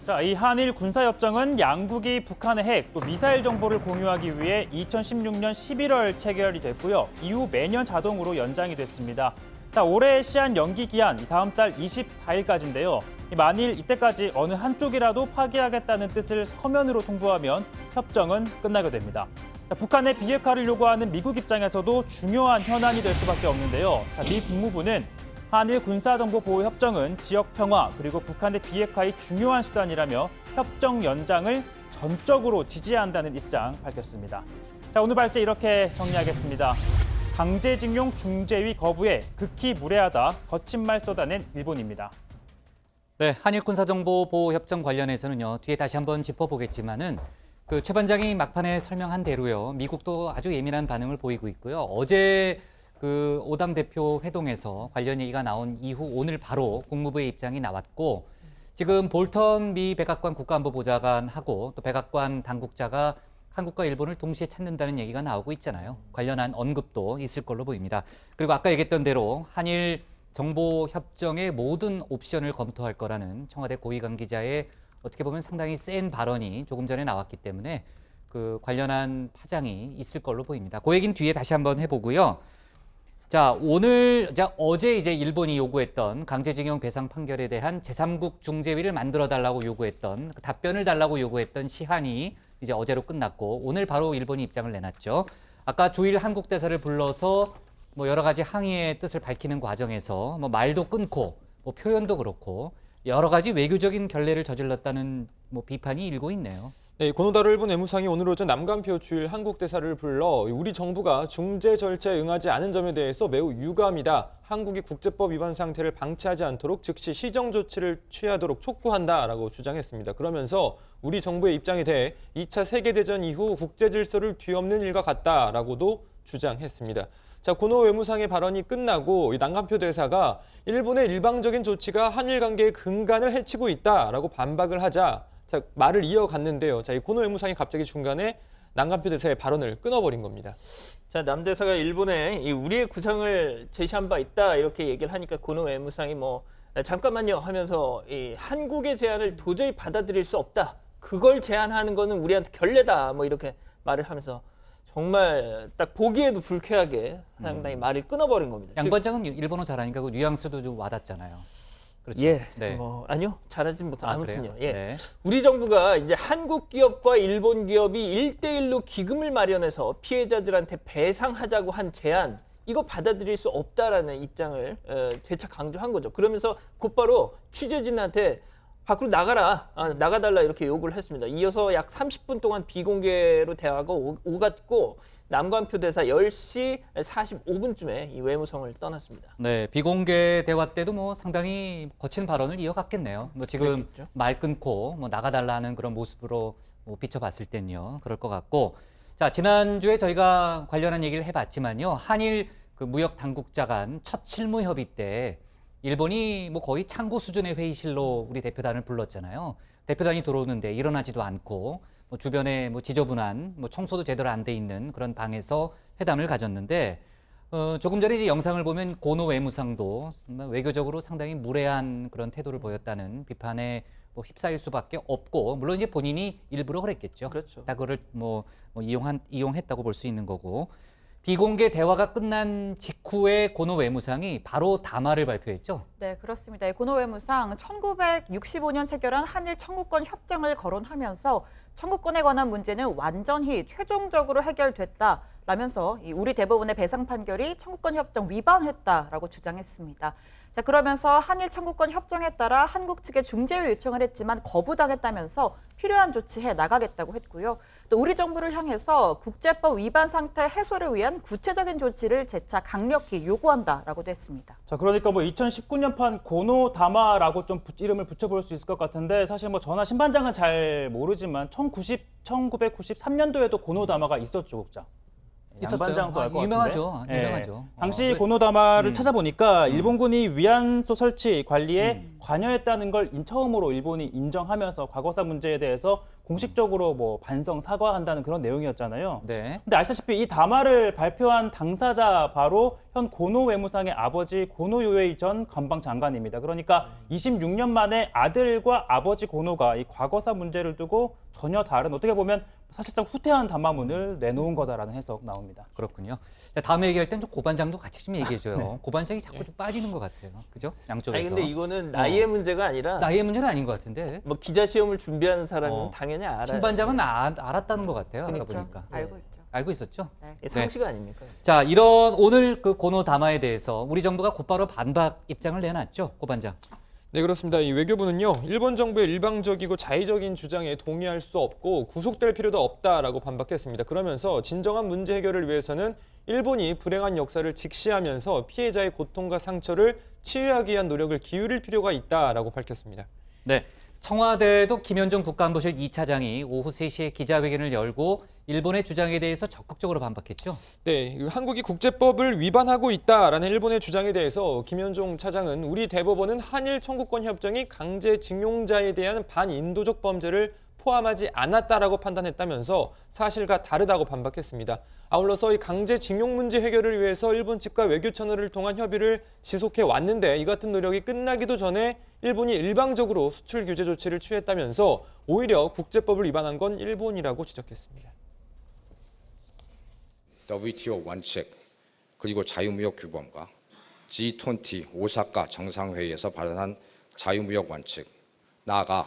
자, 이 한일 군사협정은 양국이 북한의 핵, 또 미사일 정보를 공유하기 위해 2016년 11월 체결이 됐고요. 이후 매년 자동으로 연장이 됐습니다. 자, 올해 시한 연기 기한 다음 달 24일까지인데요. 만일 이때까지 어느 한쪽이라도 파기하겠다는 뜻을 서면으로 통보하면 협정은 끝나게 됩니다. 자, 북한의 비핵화를 요구하는 미국 입장에서도 중요한 현안이 될 수밖에 없는데요. 자, 미 국무부는 한일 군사정보보호협정은 지역 평화 그리고 북한의 비핵화의 중요한 수단이라며 협정 연장을 전적으로 지지한다는 입장 밝혔습니다. 자, 오늘 발제 이렇게 정리하겠습니다. 강제징용 중재위 거부에 극히 무례하다, 거친 말 쏟아낸 일본입니다. 네, 한일 군사정보보호협정 관련해서는요. 뒤에 다시 한번 짚어보겠지만은 최 반장이 막판에 설명한 대로요. 미국도 아주 예민한 반응을 보이고 있고요. 어제 5당 대표 회동에서 관련 얘기가 나온 이후 오늘 바로 국무부의 입장이 나왔고 지금 볼턴 미 백악관 국가안보보좌관하고 또 백악관 당국자가 한국과 일본을 동시에 찾는다는 얘기가 나오고 있잖아요. 관련한 언급도 있을 걸로 보입니다. 그리고 아까 얘기했던 대로 한일 정보협정의 모든 옵션을 검토할 거라는 청와대 고위 관계자의 어떻게 보면 상당히 센 발언이 조금 전에 나왔기 때문에 관련한 파장이 있을 걸로 보입니다. 그 얘기는 뒤에 다시 한번 해보고요. 자, 어제 이제 일본이 요구했던 강제징용 배상 판결에 대한 제3국 중재위를 만들어 달라고 요구했던 답변을 달라고 요구했던 시한이 이제 어제로 끝났고 오늘 바로 일본이 입장을 내놨죠. 아까 주일 한국 대사를 불러서 여러 가지 항의의 뜻을 밝히는 과정에서 말도 끊고 표현도 그렇고 여러 가지 외교적인 결례를 저질렀다는 비판이 일고 있네요. 네, 고노다로 일본 외무상이 오늘 오전 남간표 주일 한국 대사를 불러 우리 정부가 중재 절차에 응하지 않은 점에 대해서 매우 유감이다. 한국이 국제법 위반 상태를 방치하지 않도록 즉시 시정 조치를 취하도록 촉구한다라고 주장했습니다. 그러면서 우리 정부의 입장에 대해 2차 세계대전 이후 국제 질서를 뒤엎는 일과 같다라고도 주장했습니다. 자, 고노 외무상의 발언이 끝나고 남간표 대사가 일본의 일방적인 조치가 한일 관계의 근간을 해치고 있다라고 반박을 하자 자, 말을 이어갔는데요. 자, 이 고노 외무상이 갑자기 중간에 남간표 대사의 발언을 끊어버린 겁니다. 자, 남 대사가 일본에 우리의 구상을 제시한 바 있다 이렇게 얘기를 하니까 고노 외무상이 잠깐만요 하면서 한국의 제안을 도저히 받아들일 수 없다. 그걸 제안하는 거는 우리한테 결례다. 이렇게 말을 하면서 정말 딱 보기에도 불쾌하게 상당히 말을 끊어버린 겁니다. 양 반장은 일본어 잘하니까 그 뉘앙스도 좀 와닿잖아요. 그렇죠. 예, 네. 아니요, 잘하진 못해요. 아무튼요. 예, 네. 우리 정부가 이제 한국 기업과 일본 기업이 1대1로 기금을 마련해서 피해자들한테 배상하자고 한 제안, 이거 받아들일 수 없다라는 입장을 재차 강조한 거죠. 그러면서 곧바로 취재진한테 밖으로 나가달라 이렇게 요구를 했습니다. 이어서 약 30분 동안 비공개로 대화가 오갔고 남간표 대사 10시 45분쯤에 이 외무성을 떠났습니다. 네, 비공개 대화 때도 상당히 거친 발언을 이어갔겠네요. 지금 그랬겠죠? 말 끊고 나가달라 하는 그런 모습으로 비춰봤을 땐요. 그럴 것 같고. 자, 지난주에 저희가 관련한 얘기를 해봤지만요. 한일 무역 당국자 간 첫 실무 협의 때 일본이 거의 창고 수준의 회의실로 우리 대표단을 불렀잖아요. 대표단이 들어오는데 일어나지도 않고 주변에 지저분한 청소도 제대로 안 돼 있는 그런 방에서 회담을 가졌는데 조금 전에 이제 영상을 보면 고노 외무상도 외교적으로 상당히 무례한 그런 태도를 보였다는 비판에 휩싸일 수밖에 없고 물론 이제 본인이 일부러 그랬겠죠. 그렇죠. 다 그걸 이용했다고 볼 수 있는 거고. 비공개 대화가 끝난 직후에 고노 외무상이 바로 담화를 발표했죠? 네, 그렇습니다. 고노 외무상 1965년 체결한 한일 청구권 협정을 거론하면서 청구권에 관한 문제는 완전히 최종적으로 해결됐다라면서 우리 대법원의 배상 판결이 청구권 협정 위반했다라고 주장했습니다. 자, 그러면서 한일 청구권 협정에 따라 한국 측에 중재위 요청을 했지만 거부당했다면서 필요한 조치해 나가겠다고 했고요. 또 우리 정부를 향해서 국제법 위반 상태 해소를 위한 구체적인 조치를 재차 강력히 요구한다라고도 했습니다. 자, 그러니까 2019년판 고노 담화라고 좀 이름을 붙여볼 수 있을 것 같은데 사실 전하 신반장은 잘 모르지만 1993년도에도 고노 담화가 있었죠, 국장. 양반장도 알 것 유명하죠. 같은데. 유명하죠. 당시 고노다마를 음. 찾아보니까 일본군이 위안소 설치 관리에 관여했다는 걸 처음으로 일본이 인정하면서 과거사 문제에 대해서 공식적으로 뭐 반성 사과한다는 그런 내용이었잖아요. 네. 근데 아시다시피 이 담화를 발표한 당사자 바로 현 고노 외무상의 아버지 고노 요에이 전 관방장관입니다. 그러니까 26년 만에 아들과 아버지 고노가 이 과거사 문제를 두고 전혀 다른 어떻게 보면 사실상 후퇴한 담화문을 내놓은 거다라는 해석 나옵니다. 그렇군요. 자, 다음에 얘기할 땐 좀 고반장도 같이 좀 얘기해줘요. 고반장이 자꾸 좀 빠지는 것 같아요. 그죠? 양쪽에서. 아니 근데 이거는 나이의 문제가 아니라 나이의 문제는 아닌 것 같은데. 뭐 기자 시험을 준비하는 사람은 당연히 알아요. 신반장은 알았다는 것 같아요. 그렇죠. 아까 보니까. 알고 있죠. 알고 있었죠? 네. 상식 아닙니까? 자, 이런 오늘 그 고노 담화에 대해서 우리 정부가 곧바로 반박 입장을 내놨죠, 고반장. 네, 그렇습니다. 이 외교부는요, 일본 정부의 일방적이고 자의적인 주장에 동의할 수 없고 구속될 필요도 없다라고 반박했습니다. 그러면서 진정한 문제 해결을 위해서는 일본이 불행한 역사를 직시하면서 피해자의 고통과 상처를 치유하기 위한 노력을 기울일 필요가 있다라고 밝혔습니다. 네, 청와대도 김현종 국가안보실 2차장이 오후 3시에 기자회견을 열고 일본의 주장에 대해서 적극적으로 반박했죠. 네, 한국이 국제법을 위반하고 있다라는 일본의 주장에 대해서 김현종 차장은 우리 대법원은 한일 청구권 협정이 강제징용자에 대한 반인도적 범죄를 포함하지 않았다라고 판단했다면서 사실과 다르다고 반박했습니다. 아울러서 이 강제징용 문제 해결을 위해서 일본 측과 외교 채널을 통한 협의를 지속해 왔는데 이 같은 노력이 끝나기도 전에 일본이 일방적으로 수출 규제 조치를 취했다면서 오히려 국제법을 위반한 건 일본이라고 지적했습니다. WTO 원칙 그리고 자유무역 규범과 G20 오사카 정상회의에서 발언한 자유무역 원칙, 나아가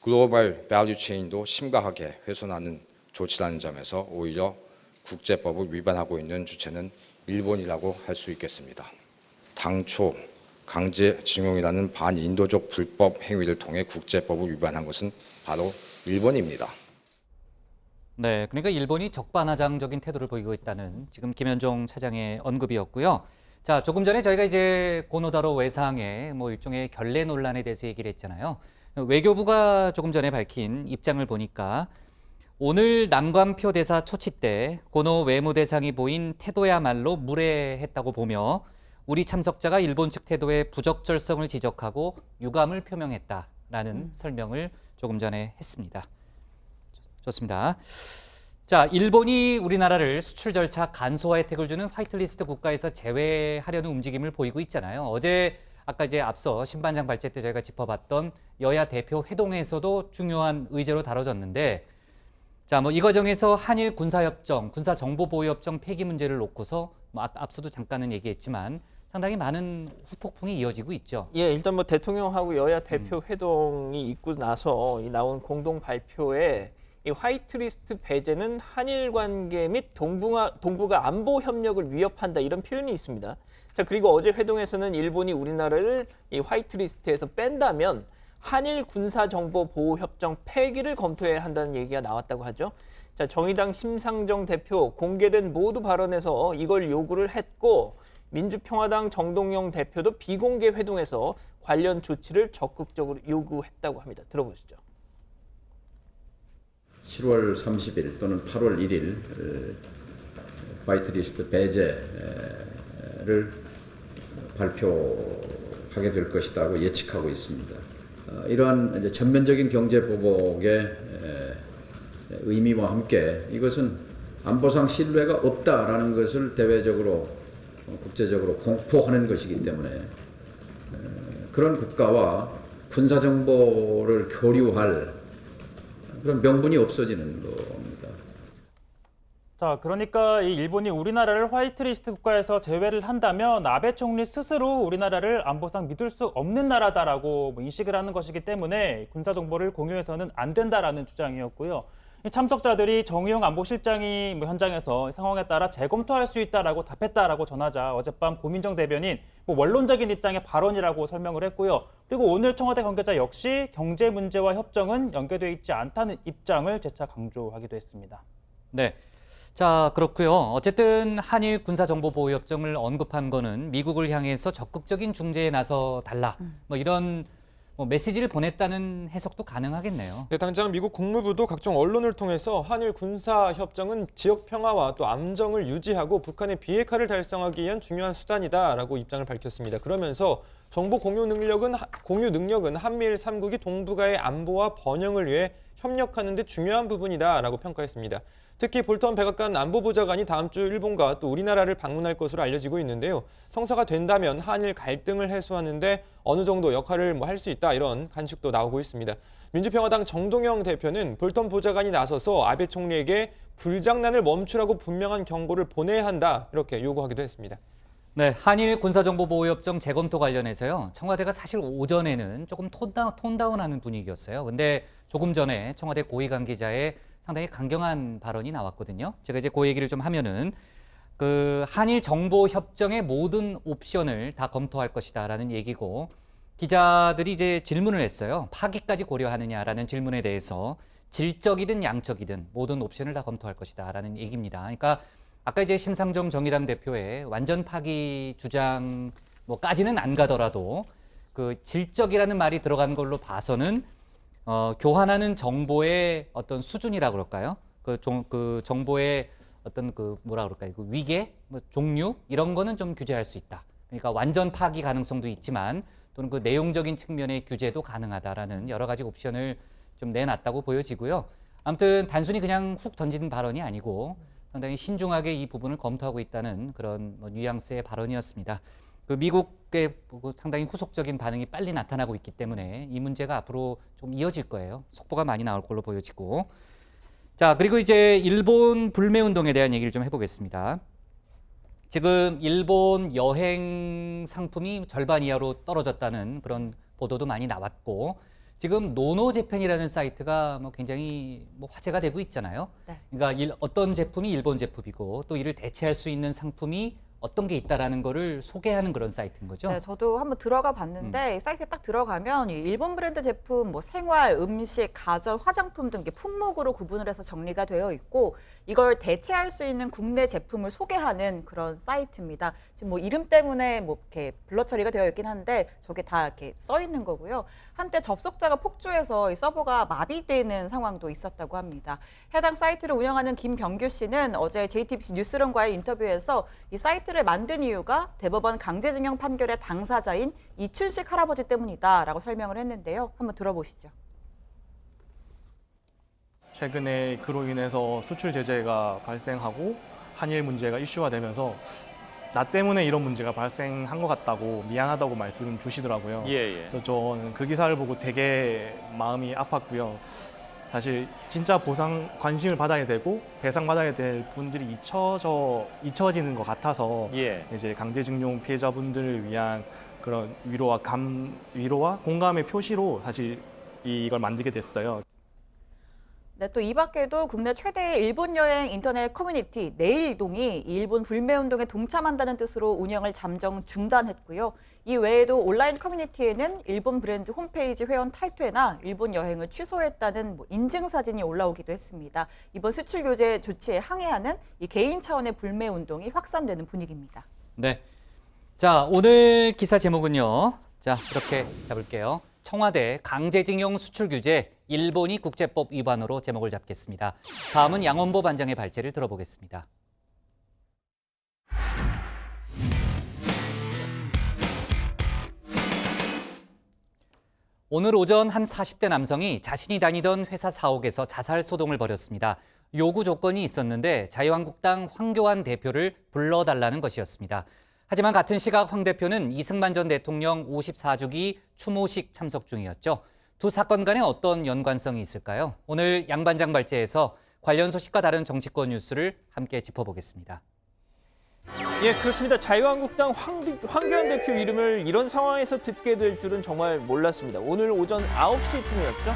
글로벌 밸류 체인도 심각하게 훼손하는 조치라는 점에서 오히려 국제법을 위반하고 있는 주체는 일본이라고 할 수 있겠습니다. 당초 강제징용이라는 반인도적 불법 행위를 통해 국제법을 위반한 것은 바로 일본입니다. 네, 그러니까 일본이 적반하장적인 태도를 보이고 있다는 지금 김현종 차장의 언급이었고요. 자, 조금 전에 저희가 이제 고노다로 외상의 뭐 일종의 결례 논란에 대해서 얘기를 했잖아요. 외교부가 조금 전에 밝힌 입장을 보니까 오늘 남관표 대사 초치 때 고노 외무대상이 보인 태도야말로 무례했다고 보며 우리 참석자가 일본 측 태도의 부적절성을 지적하고 유감을 표명했다라는 설명을 조금 전에 했습니다. 좋습니다. 자, 일본이 우리나라를 수출 절차 간소화 혜택을 주는 화이트리스트 국가에서 제외하려는 움직임을 보이고 있잖아요. 어제 아까 이제 앞서 신반장 발제 때 저희가 짚어봤던 여야 대표 회동에서도 중요한 의제로 다뤄졌는데, 자, 뭐 이 과정에서 한일 군사협정, 군사정보보호협정 폐기 문제를 놓고서 뭐 앞서도 잠깐은 얘기했지만 상당히 많은 후폭풍이 이어지고 있죠. 예, 일단 뭐 대통령하고 여야 대표 회동이 있고 나서 나온 공동 발표에 이 화이트리스트 배제는 한일 관계 및 동북아 안보 협력을 위협한다 이런 표현이 있습니다. 자, 그리고 어제 회동에서는 일본이 우리나라를 이 화이트리스트에서 뺀다면 한일 군사정보보호협정 폐기를 검토해야 한다는 얘기가 나왔다고 하죠. 자, 정의당 심상정 대표 공개된 모두 발언에서 이걸 요구를 했고 민주평화당 정동영 대표도 비공개 회동에서 관련 조치를 적극적으로 요구했다고 합니다. 들어보시죠. 7월 30일 또는 8월 1일 화이트리스트 배제를 발표하게 될 것이라고 예측하고 있습니다. 이러한 이제 전면적인 경제 보복의 의미와 함께 이것은 안보상 신뢰가 없다라는 것을 대외적으로 국제적으로 공포하는 것이기 때문에 그런 국가와 군사정보를 교류할 그런 명분이 없어지는 겁니다. 자, 그러니까 이 일본이 우리나라를 화이트리스트 국가에서 제외를 한다면 아베 총리 스스로 우리나라를 안보상 믿을 수 없는 나라다라고 인식을 하는 것이기 때문에 군사정보를 공유해서는 안 된다라는 주장이었고요. 이 참석자들이 정의용 안보실장이 현장에서 상황에 따라 재검토할 수 있다라고 답했다라고 전하자 어젯밤 고민정 대변인 원론적인 입장의 발언이라고 설명을 했고요. 그리고 오늘 청와대 관계자 역시 경제 문제와 협정은 연계되어 있지 않다는 입장을 재차 강조하기도 했습니다. 네. 자, 그렇고요. 어쨌든 한일 군사정보보호협정을 언급한 거는 미국을 향해서 적극적인 중재에 나서 달라. 뭐 이런 메시지를 보냈다는 해석도 가능하겠네요. 네, 당장 미국 국무부도 각종 언론을 통해서 한일 군사 협정은 지역 평화와 또 안정을 유지하고 북한의 비핵화를 달성하기 위한 중요한 수단이다라고 입장을 밝혔습니다. 그러면서 정보 공유 능력은 한미일 3국이 동북아의 안보와 번영을 위해 협력하는 데 중요한 부분이다라고 평가했습니다. 특히 볼턴 백악관 안보보좌관이 다음 주 일본과 또 우리나라를 방문할 것으로 알려지고 있는데요. 성사가 된다면 한일 갈등을 해소하는 데 어느 정도 역할을 할 수 있다, 이런 관측도 나오고 있습니다. 민주평화당 정동영 대표는 볼턴 보좌관이 나서서 아베 총리에게 불장난을 멈추라고 분명한 경고를 보내야 한다, 이렇게 요구하기도 했습니다. 네, 한일 군사정보보호협정 재검토 관련해서요. 청와대가 사실 오전에는 조금 톤다운하는 분위기였어요. 근데 조금 전에 청와대 고위 관계자의 상당히 강경한 발언이 나왔거든요. 제가 이제 그 얘기를 좀 하면은 그 한일 정보 협정의 모든 옵션을 다 검토할 것이다라는 얘기고, 기자들이 이제 질문을 했어요. 파기까지 고려하느냐라는 질문에 대해서 질적이든 양적이든 모든 옵션을 다 검토할 것이다라는 얘기입니다. 그러니까 아까 이제 심상정 정의당 대표의 완전 파기 주장 뭐까지는 안 가더라도 그 질적이라는 말이 들어간 걸로 봐서는 교환하는 정보의 어떤 수준이라 그럴까요? 그 정보의 어떤 뭐라 그럴까요? 그 위계, 종류 이런 거는 좀 규제할 수 있다. 그러니까 완전 파기 가능성도 있지만 또는 그 내용적인 측면의 규제도 가능하다라는 여러 가지 옵션을 좀 내놨다고 보여지고요. 아무튼 단순히 그냥 훅 던지는 발언이 아니고 상당히 신중하게 이 부분을 검토하고 있다는 그런 뉘앙스의 발언이었습니다. 그 미국의 상당히 후속적인 반응이 빨리 나타나고 있기 때문에 이 문제가 앞으로 좀 이어질 거예요. 속보가 많이 나올 걸로 보여지고. 자, 그리고 이제 일본 불매운동에 대한 얘기를 좀 해보겠습니다. 지금 일본 여행 상품이 절반 이하로 떨어졌다는 그런 보도도 많이 나왔고, 지금 노노재팬이라는 사이트가 굉장히 화제가 되고 있잖아요. 네. 그러니까 어떤 제품이 일본 제품이고 또 이를 대체할 수 있는 상품이 어떤 게 있다라는 거를 소개하는 그런 사이트인 거죠? 네, 저도 한번 들어가 봤는데 이 사이트에 딱 들어가면 이 일본 브랜드 제품, 생활, 음식, 가전, 화장품 등 품목으로 구분을 해서 정리가 되어 있고, 이걸 대체할 수 있는 국내 제품을 소개하는 그런 사이트입니다. 지금 이름 때문에 이렇게 블러 처리가 되어 있긴 한데 저게 다 이렇게 써 있는 거고요. 한때 접속자가 폭주해서 이 서버가 마비되는 상황도 있었다고 합니다. 해당 사이트를 운영하는 김병규 씨는 어제 JTBC 뉴스룸과의 인터뷰에서 이 사이트를 만든 이유가 대법원 강제징용 판결의 당사자인 이춘식 할아버지 때문이다라고 설명을 했는데요. 한번 들어보시죠. 최근에 그로 인해서 수출 제재가 발생하고 한일 문제가 이슈화되면서 나 때문에 이런 문제가 발생한 것 같다고 미안하다고 말씀 주시더라고요. 그래서 저는 그 기사를 보고 되게 마음이 아팠고요. 사실 진짜 보상 관심을 받아야 되고 배상받아야 될 분들이 잊혀지는 것 같아서 이제 강제징용 피해자분들을 위한 그런 위로와 공감의 표시로 사실 이걸 만들게 됐어요. 네, 또 이 밖에도 국내 최대의 일본 여행 인터넷 커뮤니티 내일동이 일본 불매운동에 동참한다는 뜻으로 운영을 잠정 중단했고요. 이 외에도 온라인 커뮤니티에는 일본 브랜드 홈페이지 회원 탈퇴나 일본 여행을 취소했다는 인증사진이 올라오기도 했습니다. 이번 수출 규제 조치에 항의하는 이 개인 차원의 불매운동이 확산되는 분위기입니다. 네, 자 오늘 기사 제목은요. 자 이렇게 잡을게요. 청와대 강제징용 수출 규제 일본이 국제법 위반으로 제목을 잡겠습니다. 다음은 양원보 반장의 발제를 들어보겠습니다. 오늘 오전 한 40대 남성이 자신이 다니던 회사 사옥에서 자살 소동을 벌였습니다. 요구 조건이 있었는데 자유한국당 황교안 대표를 불러달라는 것이었습니다. 하지만 같은 시각 황 대표는 이승만 전 대통령 54주기 추모식 참석 중이었죠. 두 사건 간에 어떤 연관성이 있을까요? 오늘 양 반장 발제에서 관련 소식과 다른 정치권 뉴스를 함께 짚어보겠습니다. 예, 그렇습니다. 자유한국당 황교안 대표 이름을 이런 상황에서 듣게 될 줄은 정말 몰랐습니다. 오늘 오전 9시쯤이었죠.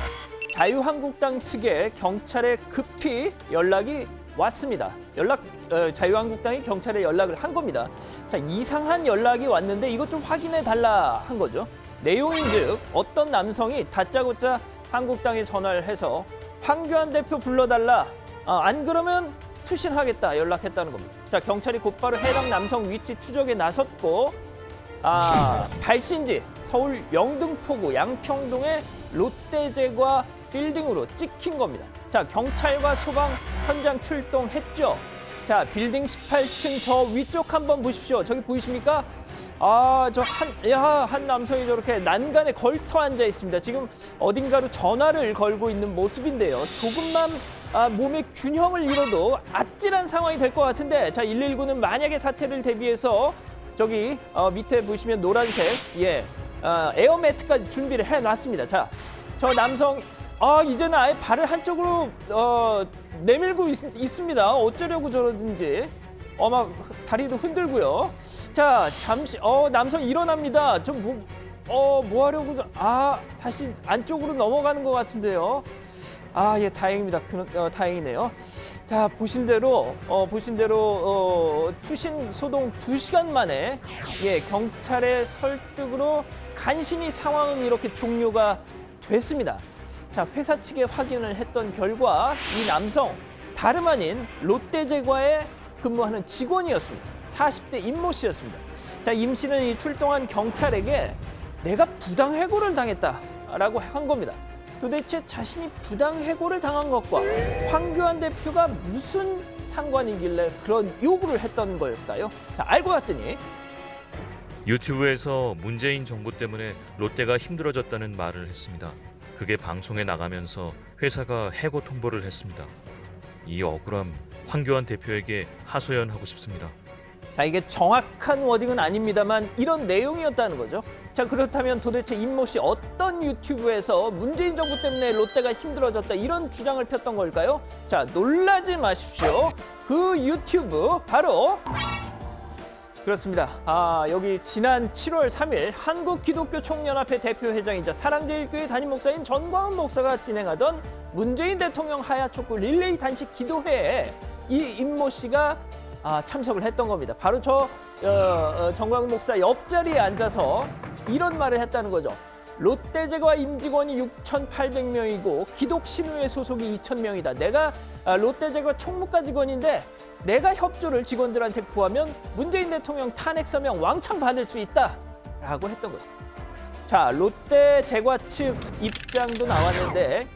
자유한국당 측에 경찰에 급히 연락이 왔습니다. 자유한국당이 경찰에 연락을 한 겁니다. 자, 이상한 연락이 왔는데 이것 좀 확인해 달라 한 거죠. 내용인즉 어떤 남성이 다짜고짜 한국당에 전화를 해서 황교안 대표 불러달라. 안 그러면 투신하겠다 연락했다는 겁니다. 자, 경찰이 곧바로 해당 남성 위치 추적에 나섰고 발신지 서울 영등포구 양평동의 롯데제과 빌딩으로 찍힌 겁니다. 자, 경찰과 소방 현장 출동했죠. 자, 빌딩 18층 저 위쪽 한번 보십시오. 저기 보이십니까? 한 남성이 저렇게 난간에 걸터 앉아 있습니다. 지금 어딘가로 전화를 걸고 있는 모습인데요. 조금만 몸의 균형을 잃어도 아찔한 상황이 될 것 같은데, 자, 119는 만약의 사태를 대비해서 저기 밑에 보시면 노란색 에어매트까지 준비를 해놨습니다. 자, 저 남성 이제는 아예 발을 한쪽으로 내밀고 있습니다. 어쩌려고 저러든지. 막 다리도 흔들고요. 자, 잠시 남성 일어납니다. 뭐 하려고 다시 안쪽으로 넘어가는 것 같은데요. 예, 다행입니다. 다행이네요. 자, 보신 대로 투신 소동 2시간 만에 경찰의 설득으로 간신히 상황은 이렇게 종료가 됐습니다. 자, 회사 측에 확인을 했던 결과 이 남성 다름 아닌 롯데제과에 근무하는 직원이었습니다. 40대 임모 씨였습니다. 자, 임 씨는 이 출동한 경찰에게 내가 부당해고를 당했다라고 한 겁니다. 도대체 자신이 부당해고를 당한 것과 황교안 대표가 무슨 상관이길래 그런 요구를 했던 걸까요? 자, 알고 봤더니 유튜브에서 문재인 정부 때문에 롯데가 힘들어졌다는 말을 했습니다. 그게 방송에 나가면서 회사가 해고 통보를 했습니다. 이 억울함 황교안 대표에게 하소연하고 싶습니다. 자, 이게 정확한 워딩은 아닙니다만 이런 내용이었다는 거죠. 자, 그렇다면 도대체 임모 씨 어떤 유튜브에서 문재인 정부 때문에 롯데가 힘들어졌다 이런 주장을 폈던 걸까요? 자, 놀라지 마십시오. 그 유튜브 바로 그렇습니다. 여기 지난 7월 3일 한국기독교총연합회 대표회장이자 사랑제일교회 담임 목사인 전광훈 목사가 진행하던 문재인 대통령 하야 촉구 릴레이 단식 기도회에 이 임모 씨가 참석을 했던 겁니다. 바로 전광훈 목사 옆자리에 앉아서 이런 말을 했다는 거죠. 롯데제과 임직원이 6,800명이고 기독신우회 소속이 2,000명이다. 내가 롯데제과 총무과 직원인데 내가 협조를 직원들한테 구하면 문재인 대통령 탄핵 서명 왕창 받을 수 있다라고 했던 거죠. 자, 롯데제과 측 입장도 나왔는데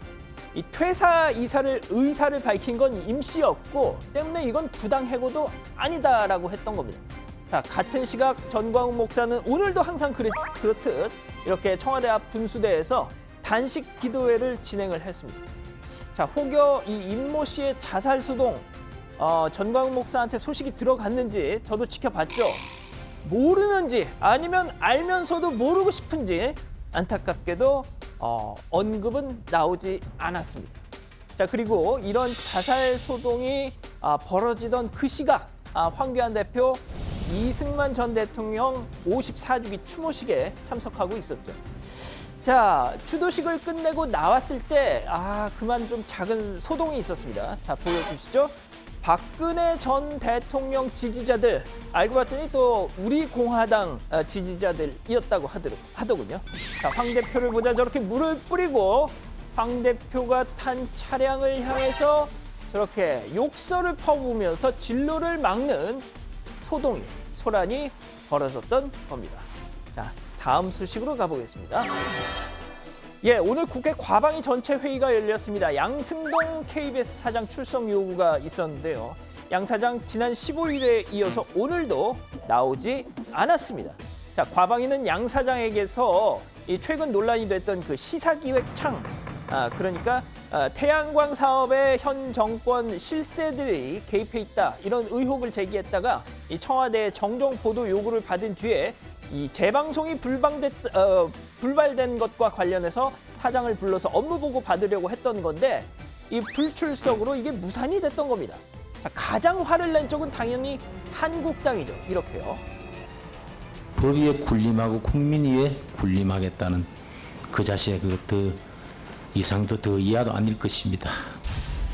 이 퇴사 의사를 밝힌 건 임 씨였고 때문에 이건 부당해고도 아니다라고 했던 겁니다. 자, 같은 시각 전광훈 목사는 오늘도 항상 그렇듯 이렇게 청와대 앞 분수대에서 단식 기도회를 진행을 했습니다. 자, 혹여 이 임모 씨의 자살 소동 전광훈 목사한테 소식이 들어갔는지 저도 지켜봤죠. 모르는지 아니면 알면서도 모르고 싶은지 안타깝게도 언급은 나오지 않았습니다. 자, 그리고 이런 자살 소동이 벌어지던 그 시각 황교안 대표 이승만 전 대통령 54주기 추모식에 참석하고 있었죠. 자, 추도식을 끝내고 나왔을 때 그만 좀 작은 소동이 있었습니다. 자, 보여주시죠. 박근혜 전 대통령 지지자들 알고 봤더니 또 우리 공화당 지지자들이었다고 하더군요. 자, 황 대표를 보자 저렇게 물을 뿌리고 황 대표가 탄 차량을 향해서 저렇게 욕설을 퍼부으면서 진로를 막는 소란이 벌어졌던 겁니다. 자, 다음 소식으로 가보겠습니다. 오늘 국회 과방위 전체 회의가 열렸습니다. 양승동 KBS 사장 출석 요구가 있었는데요. 양 사장 지난 15일에 이어서 오늘도 나오지 않았습니다. 자, 과방위는 양 사장에게서 이 최근 논란이 됐던 그 시사기획창, 그러니까 태양광 사업에 현 정권 실세들이 개입해 있다 이런 의혹을 제기했다가 이 청와대의 정정 보도 요구를 받은 뒤에 이 재방송이 불발된 것과 관련해서 사장을 불러서 업무 보고 받으려고 했던 건데 이 불출석으로 이게 무산이 됐던 겁니다. 자, 가장 화를 낸 쪽은 당연히 한국당이죠. 이렇게요. 법위에 군림하고 국민 위에 군림하겠다는 그 자체의 그 이상도 더 이하도 아닐 것입니다.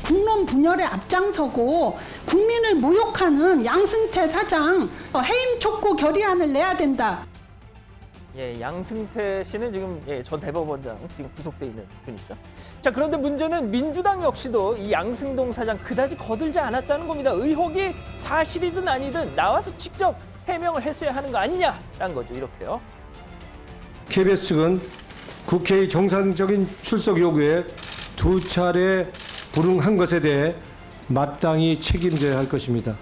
국론 분열에 앞장서고 국민을 모욕하는 양승태 사장 해임 촉구 결의안을 내야 된다. 양승태 씨는 지금 전 대법원장 지금 구속돼 있는 분이죠. 자, 그런데 문제는 민주당 역시도 이 양승동 사장 그다지 거들지 않았다는 겁니다. 의혹이 사실이든 아니든 나와서 직접 해명을 했어야 하는 거 아니냐라는 거죠. 이렇게요. KBS 측은 국회의 정상적인 출석 요구에 2차례 불응한 것에 대해 마땅히 책임져야 할 것입니다.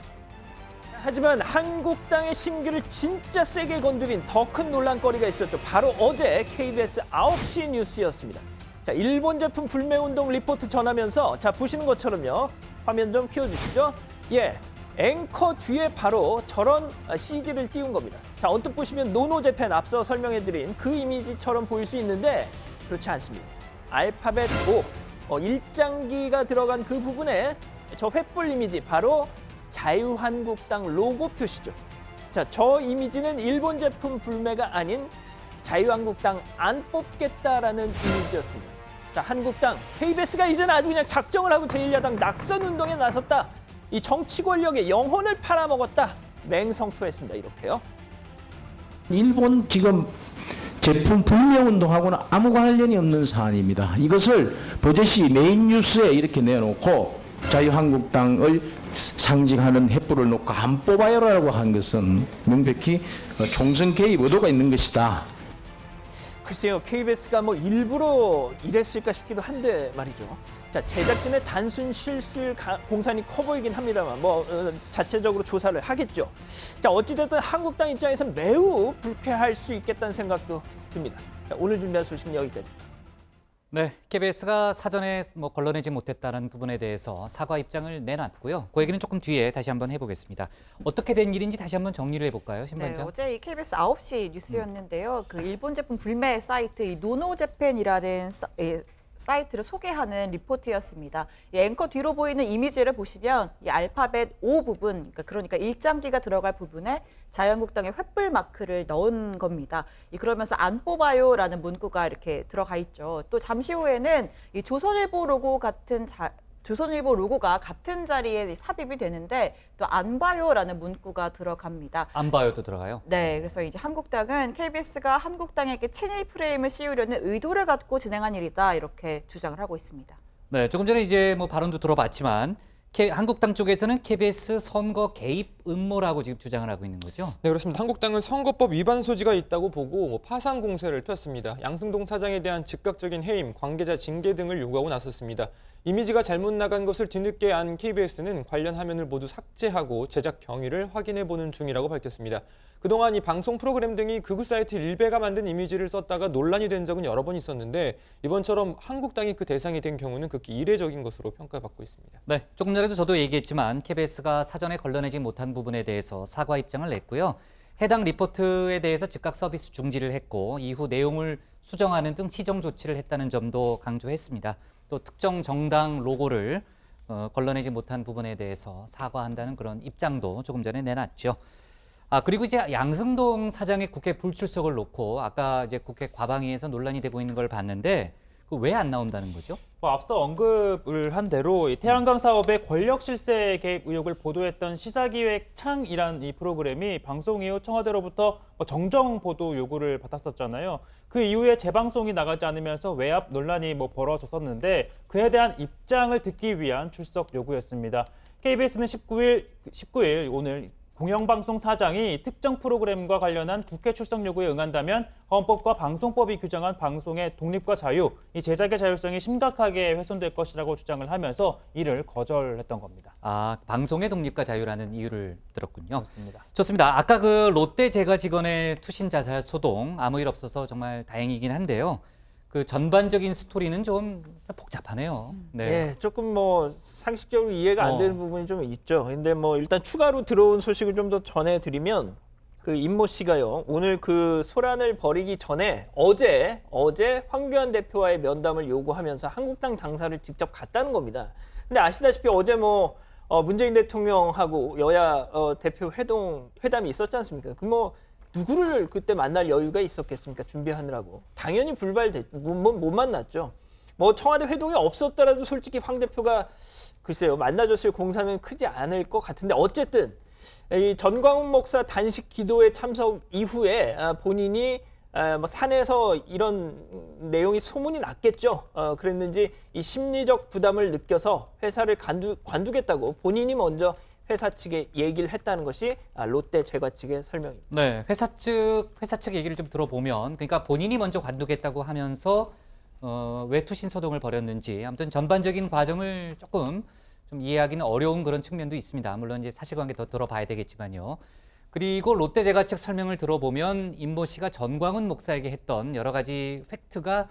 하지만 한국당의 심기를 진짜 세게 건드린 더 큰 논란거리가 있었죠. 바로 어제 KBS 9시 뉴스였습니다. 자, 일본 제품 불매운동 리포트 전하면서 자 보시는 것처럼요. 화면 좀 키워주시죠. 예, 앵커 뒤에 바로 저런 CG를 띄운 겁니다. 자, 언뜻 보시면 노노재팬 앞서 설명해드린 그 이미지처럼 보일 수 있는데 그렇지 않습니다. 알파벳 O, 일장기가 들어간 그 부분에 저 횃불 이미지 바로 자유한국당 로고 표시죠. 자, 저 이미지는 일본 제품 불매가 아닌 자유한국당 안 뽑겠다라는 이미지였습니다. 자, 한국당, KBS가 이제는 아주 그냥 작정을 하고 제1야당 낙선 운동에 나섰다. 이 정치 권력의 영혼을 팔아먹었다. 맹성토했습니다. 이렇게요. 일본 지금 제품 불매 운동하고는 아무 관련이 없는 사안입니다. 이것을 버젓이 메인 뉴스에 이렇게 내놓고 자유한국당을 상징하는 횃불을 놓고 안 뽑아요라고 한 것은 명백히 총선 개입 의도가 있는 것이다. 글쎄요, KBS가 뭐 일부러 이랬을까 싶기도 한데 말이죠. 자, 제작진의 단순 실수일 공산이 커 보이긴 합니다만 자체적으로 조사를 하겠죠. 자, 어찌됐든 한국당 입장에서는 매우 불쾌할 수 있겠다는 생각도 듭니다. 자, 오늘 준비한 소식은 여기까지입니다. 네, KBS가 사전에 걸러내지 못했다는 부분에 대해서 사과 입장을 내놨고요. 그 얘기는 조금 뒤에 다시 한번 해보겠습니다. 어떻게 된 일인지 다시 한번 정리를 해볼까요, 신반장? 네, 어제 이 KBS 9시 뉴스였는데요. 그 일본 제품 불매 사이트 이 노노재팬이라는 사이트를 소개하는 리포트였습니다. 이 앵커 뒤로 보이는 이미지를 보시면 이 알파벳 O 부분, 그러니까 일장기가 들어갈 부분에 자유한국당의 횃불 마크를 넣은 겁니다. 그러면서 안 뽑아요라는 문구가 이렇게 들어가 있죠. 또 잠시 후에는 이 조선일보 로고가 같은 자리에 삽입이 되는데 또 안 봐요라는 문구가 들어갑니다. 안 봐요도 들어가요? 네, 그래서 이제 한국당은 KBS가 한국당에게 친일 프레임을 씌우려는 의도를 갖고 진행한 일이다 이렇게 주장을 하고 있습니다. 네, 조금 전에 이제 발언도 들어봤지만 한국당 쪽에서는 KBS 선거 개입 음모라고 지금 주장을 하고 있는 거죠? 네, 그렇습니다. 한국당은 선거법 위반 소지가 있다고 보고 파상 공세를 폈습니다. 양승동 사장에 대한 즉각적인 해임, 관계자 징계 등을 요구하고 나섰습니다. 이미지가 잘못 나간 것을 뒤늦게 안 KBS는 관련 화면을 모두 삭제하고 제작 경위를 확인해보는 중이라고 밝혔습니다. 그동안 이 방송 프로그램 등이 극우 사이트 일베가 만든 이미지를 썼다가 논란이 된 적은 여러 번 있었는데 이번처럼 한국당이 그 대상이 된 경우는 극히 이례적인 것으로 평가받고 있습니다. 네, 조금 전에도 저도 얘기했지만 KBS가 사전에 걸러내지 못한 부분에 대해서 사과 입장을 냈고요. 해당 리포트에 대해서 즉각 서비스 중지를 했고 이후 내용을 수정하는 등 시정 조치를 했다는 점도 강조했습니다. 또 특정 정당 로고를 걸러내지 못한 부분에 대해서 사과한다는 그런 입장도 조금 전에 내놨죠. 그리고 이제 양승동 사장의 국회 불출석을 놓고 아까 이제 국회 과방위에서 논란이 되고 있는 걸 봤는데 왜 안 나온다는 거죠? 앞서 언급을 한 대로 이 태양광 사업의 권력 실세 개입 의혹을 보도했던 시사기획 창이란 이 프로그램이 방송 이후 청와대로부터 정정 보도 요구를 받았었잖아요. 그 이후에 재방송이 나가지 않으면서 외압 논란이 벌어졌었는데 그에 대한 입장을 듣기 위한 출석 요구였습니다. KBS는 19일 오늘 공영방송 사장이 특정 프로그램과 관련한 국회 출석 요구에 응한다면 헌법과 방송법이 규정한 방송의 독립과 자유, 이 제작의 자율성이 심각하게 훼손될 것이라고 주장을 하면서 이를 거절했던 겁니다. 방송의 독립과 자유라는 이유를 들었군요. 그렇습니다. 좋습니다. 아까 그 롯데 제과 직원의 투신 자살 소동 아무 일 없어서 정말 다행이긴 한데요. 그 전반적인 스토리는 좀 복잡하네요. 네. 예, 조금 상식적으로 이해가 안 되는 부분이 좀 있죠. 근데 일단 추가로 들어온 소식을 좀 더 전해드리면 그 임모 씨가요. 오늘 그 소란을 벌이기 전에 어제 황교안 대표와의 면담을 요구하면서 한국당 당사를 직접 갔다는 겁니다. 근데 아시다시피 어제 문재인 대통령하고 여야 대표 회담이 있었지 않습니까? 누구를 그때 만날 여유가 있었겠습니까? 준비하느라고. 당연히 못 만났죠. 청와대 회동이 없었더라도 솔직히 황 대표가 글쎄요. 만나줬을 공산은 크지 않을 것 같은데 어쨌든 이 전광훈 목사 단식 기도회 참석 이후에 본인이 산에서 이런 내용이 소문이 났겠죠. 그랬는지 이 심리적 부담을 느껴서 회사를 관두겠다고 본인이 먼저 회사 측에 얘기를 했다는 것이 롯데 제과 측의 설명입니다. 네, 회사 측 얘기를 좀 들어보면, 그러니까 본인이 먼저 관두겠다고 하면서 왜 투신 소동을 벌였는지, 아무튼 전반적인 과정을 조금 좀 이해하기는 어려운 그런 측면도 있습니다. 물론 이제 사실관계 더 들어봐야 되겠지만요. 그리고 롯데제과 측 설명을 들어보면 임모 씨가 전광훈 목사에게 했던 여러 가지 팩트가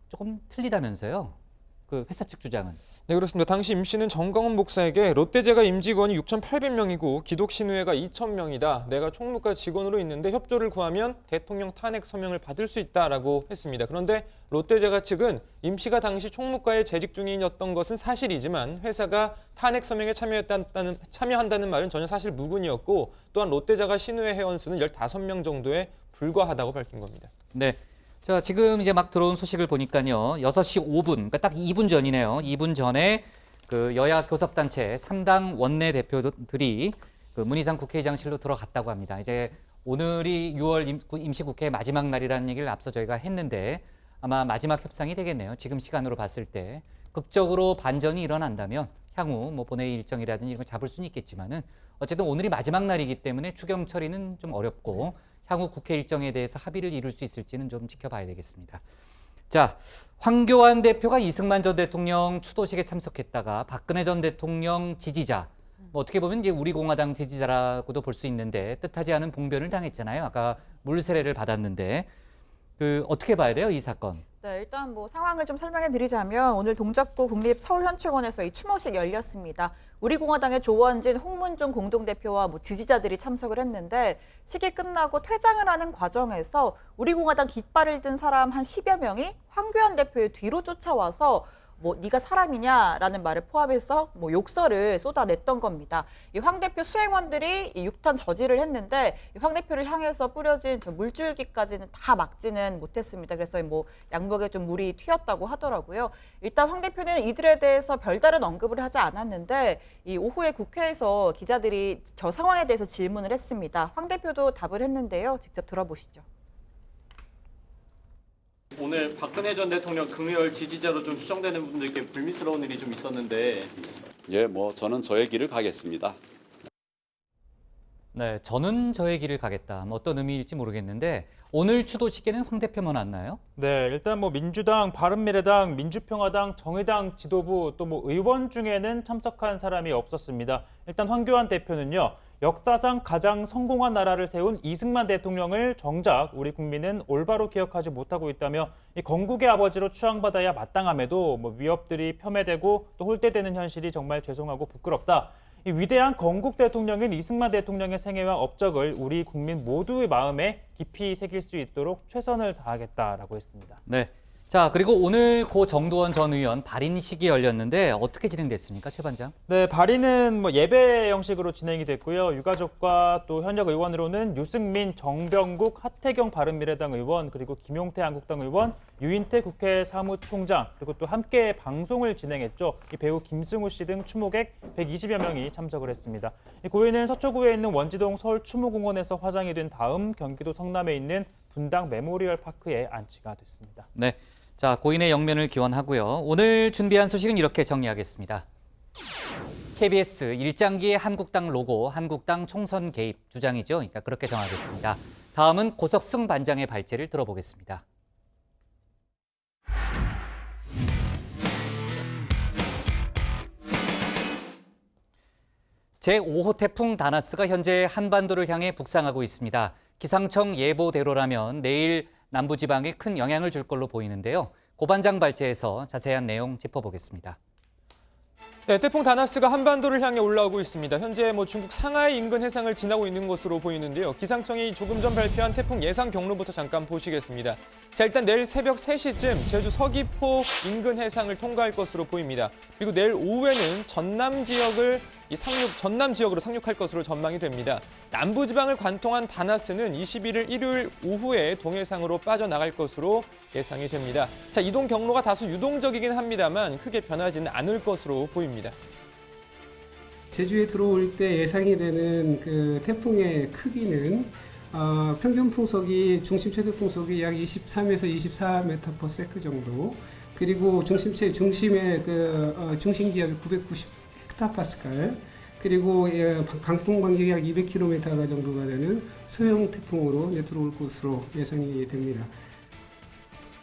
조금 틀리다면서요. 그 회사 측 주장은. 네, 그렇습니다. 당시 임 씨는 전광훈 목사에게 롯데제과 임직원이 6,800명이고 기독신의회가 2,000명이다. 내가 총무과 직원으로 있는데 협조를 구하면 대통령 탄핵 서명을 받을 수 있다라고 했습니다. 그런데 롯데제과 측은 임 씨가 당시 총무과에 재직 중이었던 것은 사실이지만 회사가 탄핵 서명에 참여한다는 말은 전혀 사실 무근이었고, 또한 롯데제과 신의회 회원수는 15명 정도에 불과하다고 밝힌 겁니다. 네. 자, 지금 이제 막 들어온 소식을 보니까요. 6시 5분, 그러니까 딱 2분 전이네요. 2분 전에 그 여야 교섭단체 3당 원내대표들이 그 문희상 국회의장실로 들어갔다고 합니다. 이제 오늘이 6월 임시국회 마지막 날이라는 얘기를 앞서 저희가 했는데 아마 마지막 협상이 되겠네요. 지금 시간으로 봤을 때. 극적으로 반전이 일어난다면 향후 뭐 본회의 일정이라든지 이런 걸 잡을 수는 있겠지만은 어쨌든 오늘이 마지막 날이기 때문에 추경 처리는 좀 어렵고 향후 국회 일정에 대해서 합의를 이룰 수 있을지는 좀 지켜봐야 되겠습니다. 자, 황교안 대표가 이승만 전 대통령 추도식에 참석했다가 박근혜 전 대통령 지지자, 뭐 어떻게 보면 이제 우리 공화당 지지자라고도 볼 수 있는데 뜻하지 않은 봉변을 당했잖아요. 아까 물세례를 받았는데 그 어떻게 봐야 돼요, 이 사건? 네, 일단 뭐 상황을 좀 설명해 드리자면 오늘 동작구 국립서울현충원에서 이 추모식 열렸습니다. 우리공화당의 조원진, 홍문종 공동대표와 뭐 지지자들이 참석을 했는데 식이 끝나고 퇴장을 하는 과정에서 우리공화당 깃발을 든 사람 한 10여 명이 황교안 대표의 뒤로 쫓아와서 뭐 네가 사람이냐라는 말을 포함해서 뭐 욕설을 쏟아냈던 겁니다. 이 황 대표 수행원들이 이 육탄 저지를 했는데 이 황 대표를 향해서 뿌려진 저 물줄기까지는 다 막지는 못했습니다. 그래서 뭐 양복에 좀 물이 튀었다고 하더라고요. 일단 황 대표는 이들에 대해서 별다른 언급을 하지 않았는데 이 오후에 국회에서 기자들이 저 상황에 대해서 질문을 했습니다. 황 대표도 답을 했는데요. 직접 들어보시죠. 오늘 박근혜 전 대통령 극렬 지지자로 좀 추정되는 분들께 불미스러운 일이 좀 있었는데 예, 뭐 저는 저의 길을 가겠습니다. 네, 저는 저의 길을 가겠다. 뭐 어떤 의미일지 모르겠는데 오늘 추도식에는 황 대표만 왔나요? 네, 일단 뭐 민주당, 바른미래당, 민주평화당, 정의당 지도부 또 뭐 의원 중에는 참석한 사람이 없었습니다. 일단 황교안 대표는요. 역사상 가장 성공한 나라를 세운 이승만 대통령을 정작 우리 국민은 올바로 기억하지 못하고 있다며 이 건국의 아버지로 추앙받아야 마땅함에도 뭐 위협들이 폄훼되고 또 홀대되는 현실이 정말 죄송하고 부끄럽다. 이 위대한 건국 대통령인 이승만 대통령의 생애와 업적을 우리 국민 모두의 마음에 깊이 새길 수 있도록 최선을 다하겠다라고 했습니다. 네. 자, 그리고 오늘 고 정두원 전 의원 발인식이 열렸는데 어떻게 진행됐습니까, 최 반장? 네, 발인은 뭐 예배 형식으로 진행이 됐고요. 유가족과 또 현역 의원으로는 유승민, 정병국, 하태경 바른미래당 의원, 그리고 김용태 한국당 의원, 유인태 국회 사무총장, 그리고 또 함께 방송을 진행했죠. 이 배우 김승우 씨 등 추모객 120여 명이 참석을 했습니다. 이 고인은 서초구에 있는 원지동 서울추모공원에서 화장이 된 다음 경기도 성남에 있는 분당 메모리얼 파크에 안치가 됐습니다. 네. 자, 고인의 영면을 기원하고요. 오늘 준비한 소식은 이렇게 정리하겠습니다. KBS 일장기의 한국당 로고, 한국당 총선 개입 주장이죠. 그러니까 그렇게 정하겠습니다. 다음은 고석승 반장의 발제를 들어보겠습니다. 제5호 태풍 다나스가 현재 한반도를 향해 북상하고 있습니다. 기상청 예보대로라면 내일 남부지방에 큰 영향을 줄 걸로 보이는데요. 고반장 발제에서 자세한 내용 짚어보겠습니다. 네, 태풍 다나스가 한반도를 향해 올라오고 있습니다. 현재 중국 상하이 인근 해상을 지나고 있는 것으로 보이는데요. 기상청이 조금 전 발표한 태풍 예상 경로부터 잠깐 보시겠습니다. 자, 일단 내일 새벽 3시쯤 제주 서귀포 인근 해상을 통과할 것으로 보입니다. 그리고 내일 오후에는 전남 지역으로 상륙할 것으로 전망이 됩니다. 남부지방을 관통한 다나스는 21일 일요일 오후에 동해상으로 빠져나갈 것으로 예상이 됩니다. 자, 이동 경로가 다소 유동적이긴 합니다만 크게 변하지는 않을 것으로 보입니다. 제주에 들어올 때 예상이 되는 그 태풍의 크기는 평균 풍속이 중심 최대 풍속이 약 23에서 24m/s 정도, 그리고 중심의 그 중심 기압이 990 헥타파스칼, 그리고 강풍 반경이 약 200km 정도가 되는 소형 태풍으로 들어올 것으로 예상이 됩니다.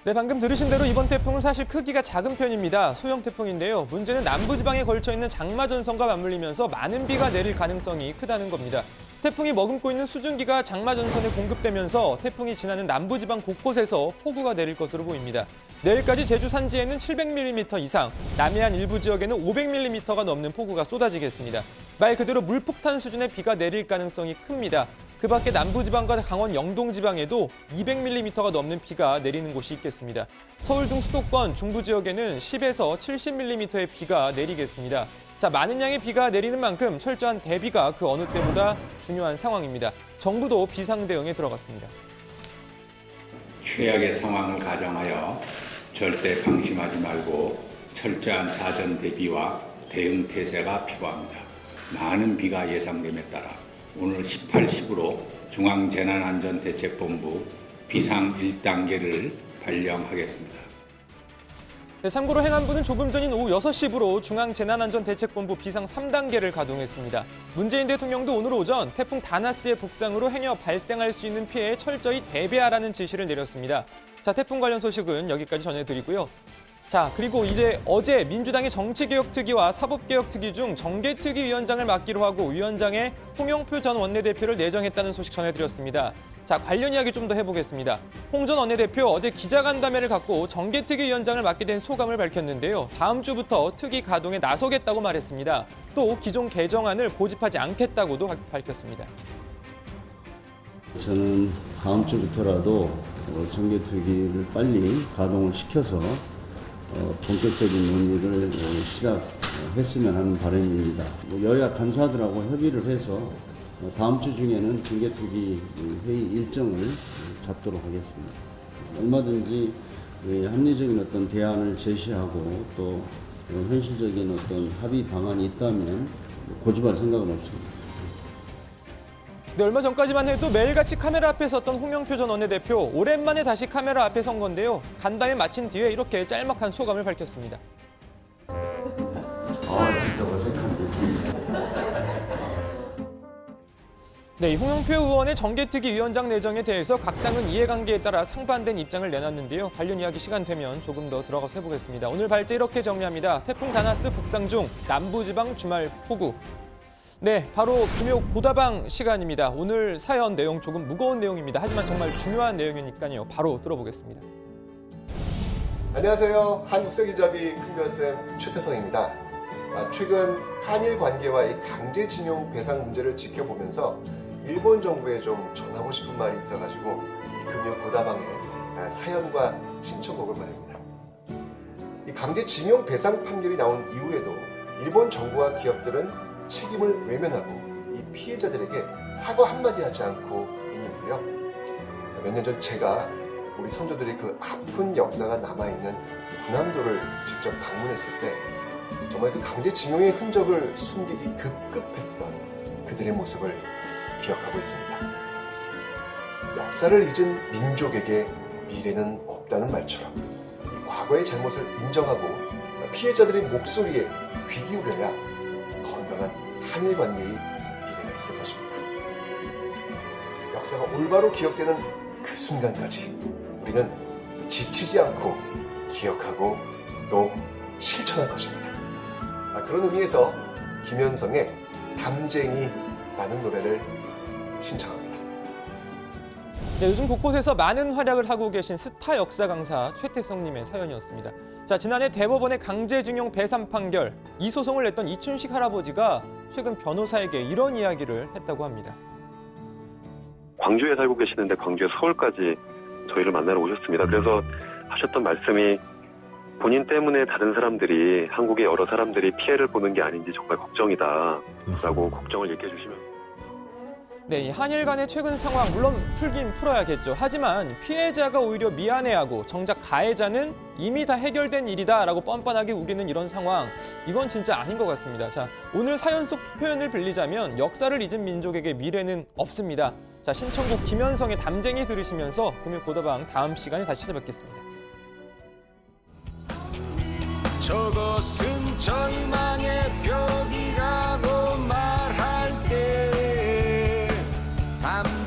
네, 방금 들으신 대로 이번 태풍은 사실 크기가 작은 편입니다. 소형 태풍인데요. 문제는 남부지방에 걸쳐 있는 장마전선과 맞물리면서 많은 비가 내릴 가능성이 크다는 겁니다. 태풍이 머금고 있는 수증기가 장마전선에 공급되면서 태풍이 지나는 남부지방 곳곳에서 폭우가 내릴 것으로 보입니다. 내일까지 제주 산지에는 700mm 이상, 남해안 일부 지역에는 500mm가 넘는 폭우가 쏟아지겠습니다. 말 그대로 물폭탄 수준의 비가 내릴 가능성이 큽니다. 그 밖에 남부지방과 강원 영동지방에도 200mm가 넘는 비가 내리는 곳이 있겠습니다. 서울 등 수도권, 중부 지역에는 10에서 70mm의 비가 내리겠습니다. 자, 많은 양의 비가 내리는 만큼 철저한 대비가 그 어느 때보다 중요한 상황입니다. 정부도 비상대응에 들어갔습니다. 최악의 상황을 가정하여 절대 방심하지 말고 철저한 사전 대비와 대응 태세가 필요합니다. 많은 비가 예상됨에 따라 오늘 18, 10으로 중앙재난안전대책본부 비상 1단계를 발령하겠습니다. 네, 참고로 행안부는 조금 전인 오후 6시부로 중앙재난안전대책본부 비상 3단계를 가동했습니다. 문재인 대통령도 오늘 오전 태풍 다나스의 북상으로 행여 발생할 수 있는 피해에 철저히 대비하라는 지시를 내렸습니다. 자, 태풍 관련 소식은 여기까지 전해드리고요. 자, 그리고 이제 어제 민주당이 정치개혁특위와 사법개혁특위 중 정개특위 위원장을 맡기로 하고 위원장에 홍영표 전 원내대표를 내정했다는 소식 전해드렸습니다. 자, 관련 이야기 좀 더 해보겠습니다. 홍 전 원내대표 어제 기자간담회를 갖고 정개특위 위원장을 맡게 된 소감을 밝혔는데요. 다음 주부터 특위 가동에 나서겠다고 말했습니다. 또 기존 개정안을 고집하지 않겠다고도 밝혔습니다. 저는 다음 주부터라도 정개특위를 빨리 가동을 시켜서 본격적인 논의를 시작했으면 하는 바람입니다. 여야 간사들하고 협의를 해서 다음 주 중에는 정개특위 회의 일정을 잡도록 하겠습니다. 얼마든지 합리적인 어떤 대안을 제시하고 또 현실적인 어떤 합의 방안이 있다면 고집할 생각은 없습니다. 네, 얼마 전까지만 해도 매일같이 카메라 앞에 섰던 홍영표 전 원내대표, 오랜만에 다시 카메라 앞에 선 건데요. 간담회 마친 뒤에 이렇게 짤막한 소감을 밝혔습니다. 진짜 어색한데. 네, 이 홍영표 의원의 정개특위 위원장 내정에 대해서 각 당은 이해관계에 따라 상반된 입장을 내놨는데요. 관련 이야기 시간 되면 조금 더 들어가서 해보겠습니다. 오늘 발제 이렇게 정리합니다. 태풍 다나스 북상 중 남부지방 주말 폭우. 네, 바로 금요 고다방 시간입니다. 오늘 사연 내용 조금 무거운 내용입니다. 하지만 정말 중요한 내용이니까요. 바로 들어보겠습니다. 안녕하세요. 한국세기잡이 큰별쌤 최태성입니다. 최근 한일 관계와의 강제징용 배상 문제를 지켜보면서 일본 정부에 좀 전하고 싶은 말이 있어가지고 금요 고다방에 사연과 신청곡을 보냅니다. 이 강제징용 배상 판결이 나온 이후에도 일본 정부와 기업들은 책임을 외면하고 이 피해자들에게 사과 한마디 하지 않고 있는데요. 몇 년 전 제가 우리 선조들의 그 아픈 역사가 남아있는 군함도를 직접 방문했을 때 정말 그 강제징용의 흔적을 숨기기 급급했던 그들의 모습을 기억하고 있습니다. 역사를 잊은 민족에게 미래는 없다는 말처럼 이 과거의 잘못을 인정하고 피해자들의 목소리에 귀 기울여야 건강한 한일 관계의 미래가 있을 것입니다. 역사가 올바로 기억되는 그 순간까지 우리는 지치지 않고 기억하고 또 실천할 것입니다. 그런 의미에서 김현성의 담쟁이라는 노래를 신청합니다. 네, 요즘 곳곳에서 많은 활약을 하고 계신 스타 역사 강사 최태성님의 사연이었습니다. 자, 지난해 대법원의 강제징용 배상 판결, 이 소송을 냈던 이춘식 할아버지가 최근 변호사에게 이런 이야기를 했다고 합니다. 광주에 살고 계시는데 광주에 서울까지 저희를 만나러 오셨습니다. 그래서 하셨던 말씀이 본인 때문에 다른 사람들이, 한국의 여러 사람들이 피해를 보는 게 아닌지 정말 걱정이다라고 걱정을 얘기해 주시면. 네, 이 한일 간의 최근 상황 물론 풀긴 풀어야겠죠. 하지만 피해자가 오히려 미안해하고 정작 가해자는 이미 다 해결된 일이다라고 뻔뻔하게 우기는 이런 상황, 이건 진짜 아닌 것 같습니다. 자, 오늘 사연 속 표현을 빌리자면 역사를 잊은 민족에게 미래는 없습니다. 자, 신청곡 김현성의 담쟁이 들으시면서 금요 고다방 다음 시간에 다시 찾아뵙겠습니다. 저것은 절망의 벽이라고 말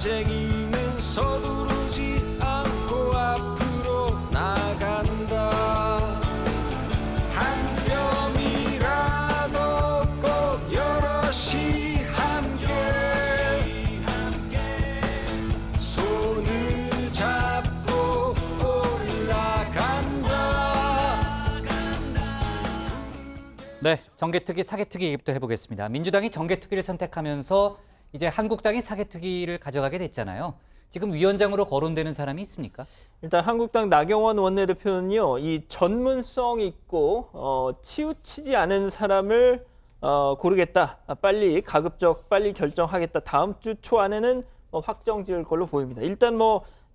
전쟁이는 서두르지 않고 앞으로 나간다. 한 뼘이라도 꼭 여럿이 함께 손을 잡고 올라간다. 네, 정개특위, 사개특위 얘기부터 해보겠습니다. 민주당이 정개특위를 선택하면서 이제 한국당이 사개특위를 가져가게 됐잖아요. 지금 위원장으로 거론되는 사람이 있습니까? 일단 한국당 나경원 원내대표는요, 이 전문성 있고 치우치지 않은 사람을 고르겠다. 가급적 빨리 결정하겠다. 다음 주 초 안에는 확정 지을 걸로 보입니다. 일단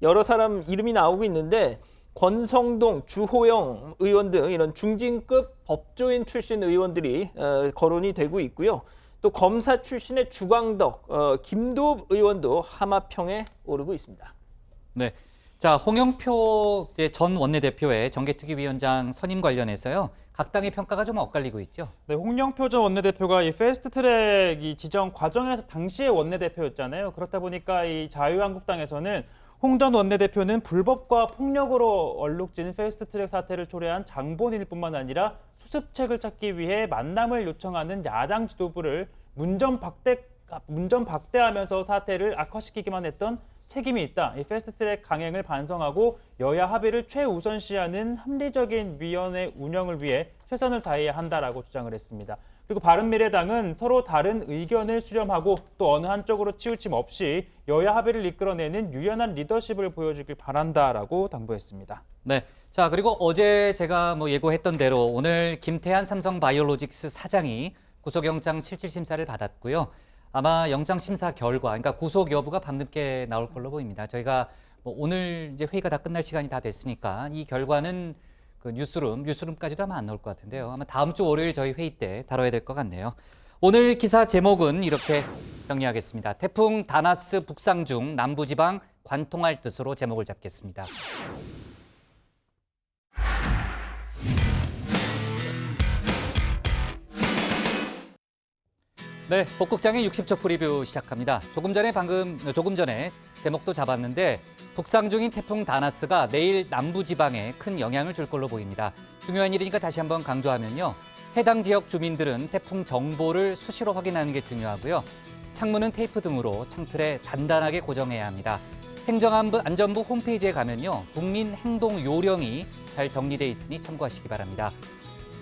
여러 사람 이름이 나오고 있는데 권성동, 주호영 의원 등 이런 중진급 법조인 출신 의원들이 거론이 되고 있고요. 또 검사 출신의 주광덕, 김도읍 의원도 하마평에 오르고 있습니다. 네, 자 홍영표 전 원내대표의 정개특위위원장 선임 관련해서요. 각 당의 평가가 좀 엇갈리고 있죠. 네, 홍영표 전 원내대표가 이 패스트트랙 이 지정 과정에서 당시의 원내대표였잖아요. 그렇다 보니까 이 자유한국당에서는 홍 전 원내대표는 불법과 폭력으로 얼룩진 패스트트랙 사태를 초래한 장본인일 뿐만 아니라 수습책을 찾기 위해 만남을 요청하는 야당 지도부를 문전박대하면서 사태를 악화시키기만 했던 책임이 있다. 이 패스트트랙 강행을 반성하고 여야 합의를 최우선시하는 합리적인 위원회 운영을 위해 최선을 다해야 한다라고 주장을 했습니다. 그리고 바른미래당은 서로 다른 의견을 수렴하고 또 어느 한쪽으로 치우침 없이 여야 합의를 이끌어내는 유연한 리더십을 보여주길 바란다라고 당부했습니다. 네, 자 그리고 어제 제가 예고했던 대로 오늘 김태한 삼성바이오로직스 사장이 구속영장 실질심사를 받았고요. 아마 영장심사 결과, 그러니까 구속 여부가 밤늦게 나올 걸로 보입니다. 저희가 오늘 이제 회의가 다 끝날 시간이 다 됐으니까 이 결과는 그 뉴스룸까지도 아마 안 나올 것 같은데요. 아마 다음 주 월요일 저희 회의 때 다뤄야 될 것 같네요. 오늘 기사 제목은 이렇게 정리하겠습니다. 태풍 다나스 북상 중 남부지방 관통할 뜻으로 제목을 잡겠습니다. 네, 복국장의 60초 리뷰 시작합니다. 조금 전에 제목도 잡았는데 북상 중인 태풍 다나스가 내일 남부지방에 큰 영향을 줄 걸로 보입니다. 중요한 일이니까 다시 한번 강조하면요. 해당 지역 주민들은 태풍 정보를 수시로 확인하는 게 중요하고요. 창문은 테이프 등으로 창틀에 단단하게 고정해야 합니다. 행정안전부 홈페이지에 가면요. 국민 행동 요령이 잘 정리돼 있으니 참고하시기 바랍니다.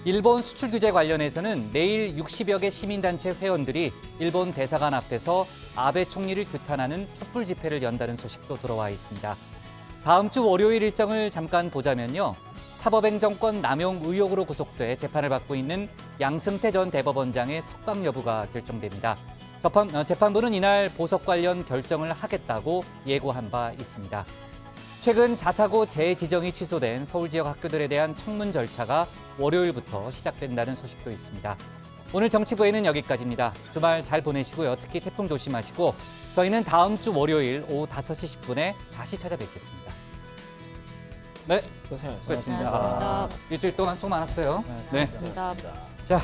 일본 수출 규제 관련해서는 내일 60여 개 시민단체 회원들이 일본 대사관 앞에서 아베 총리를 규탄하는 촛불 집회를 연다는 소식도 들어와 있습니다. 다음 주 월요일 일정을 잠깐 보자면요. 사법행정권 남용 의혹으로 구속돼 재판을 받고 있는 양승태 전 대법원장의 석방 여부가 결정됩니다. 재판부는 이날 보석 관련 결정을 하겠다고 예고한 바 있습니다. 최근 자사고 재지정이 취소된 서울 지역 학교들에 대한 청문 절차가 월요일부터 시작된다는 소식도 있습니다. 오늘 정치부에는 여기까지입니다. 주말 잘 보내시고요. 특히 태풍 조심하시고 저희는 다음 주 월요일 오후 5시 10분에 다시 찾아뵙겠습니다. 네, 수고하셨습니다. 일주일 동안 수고 많았어요. 네. 자.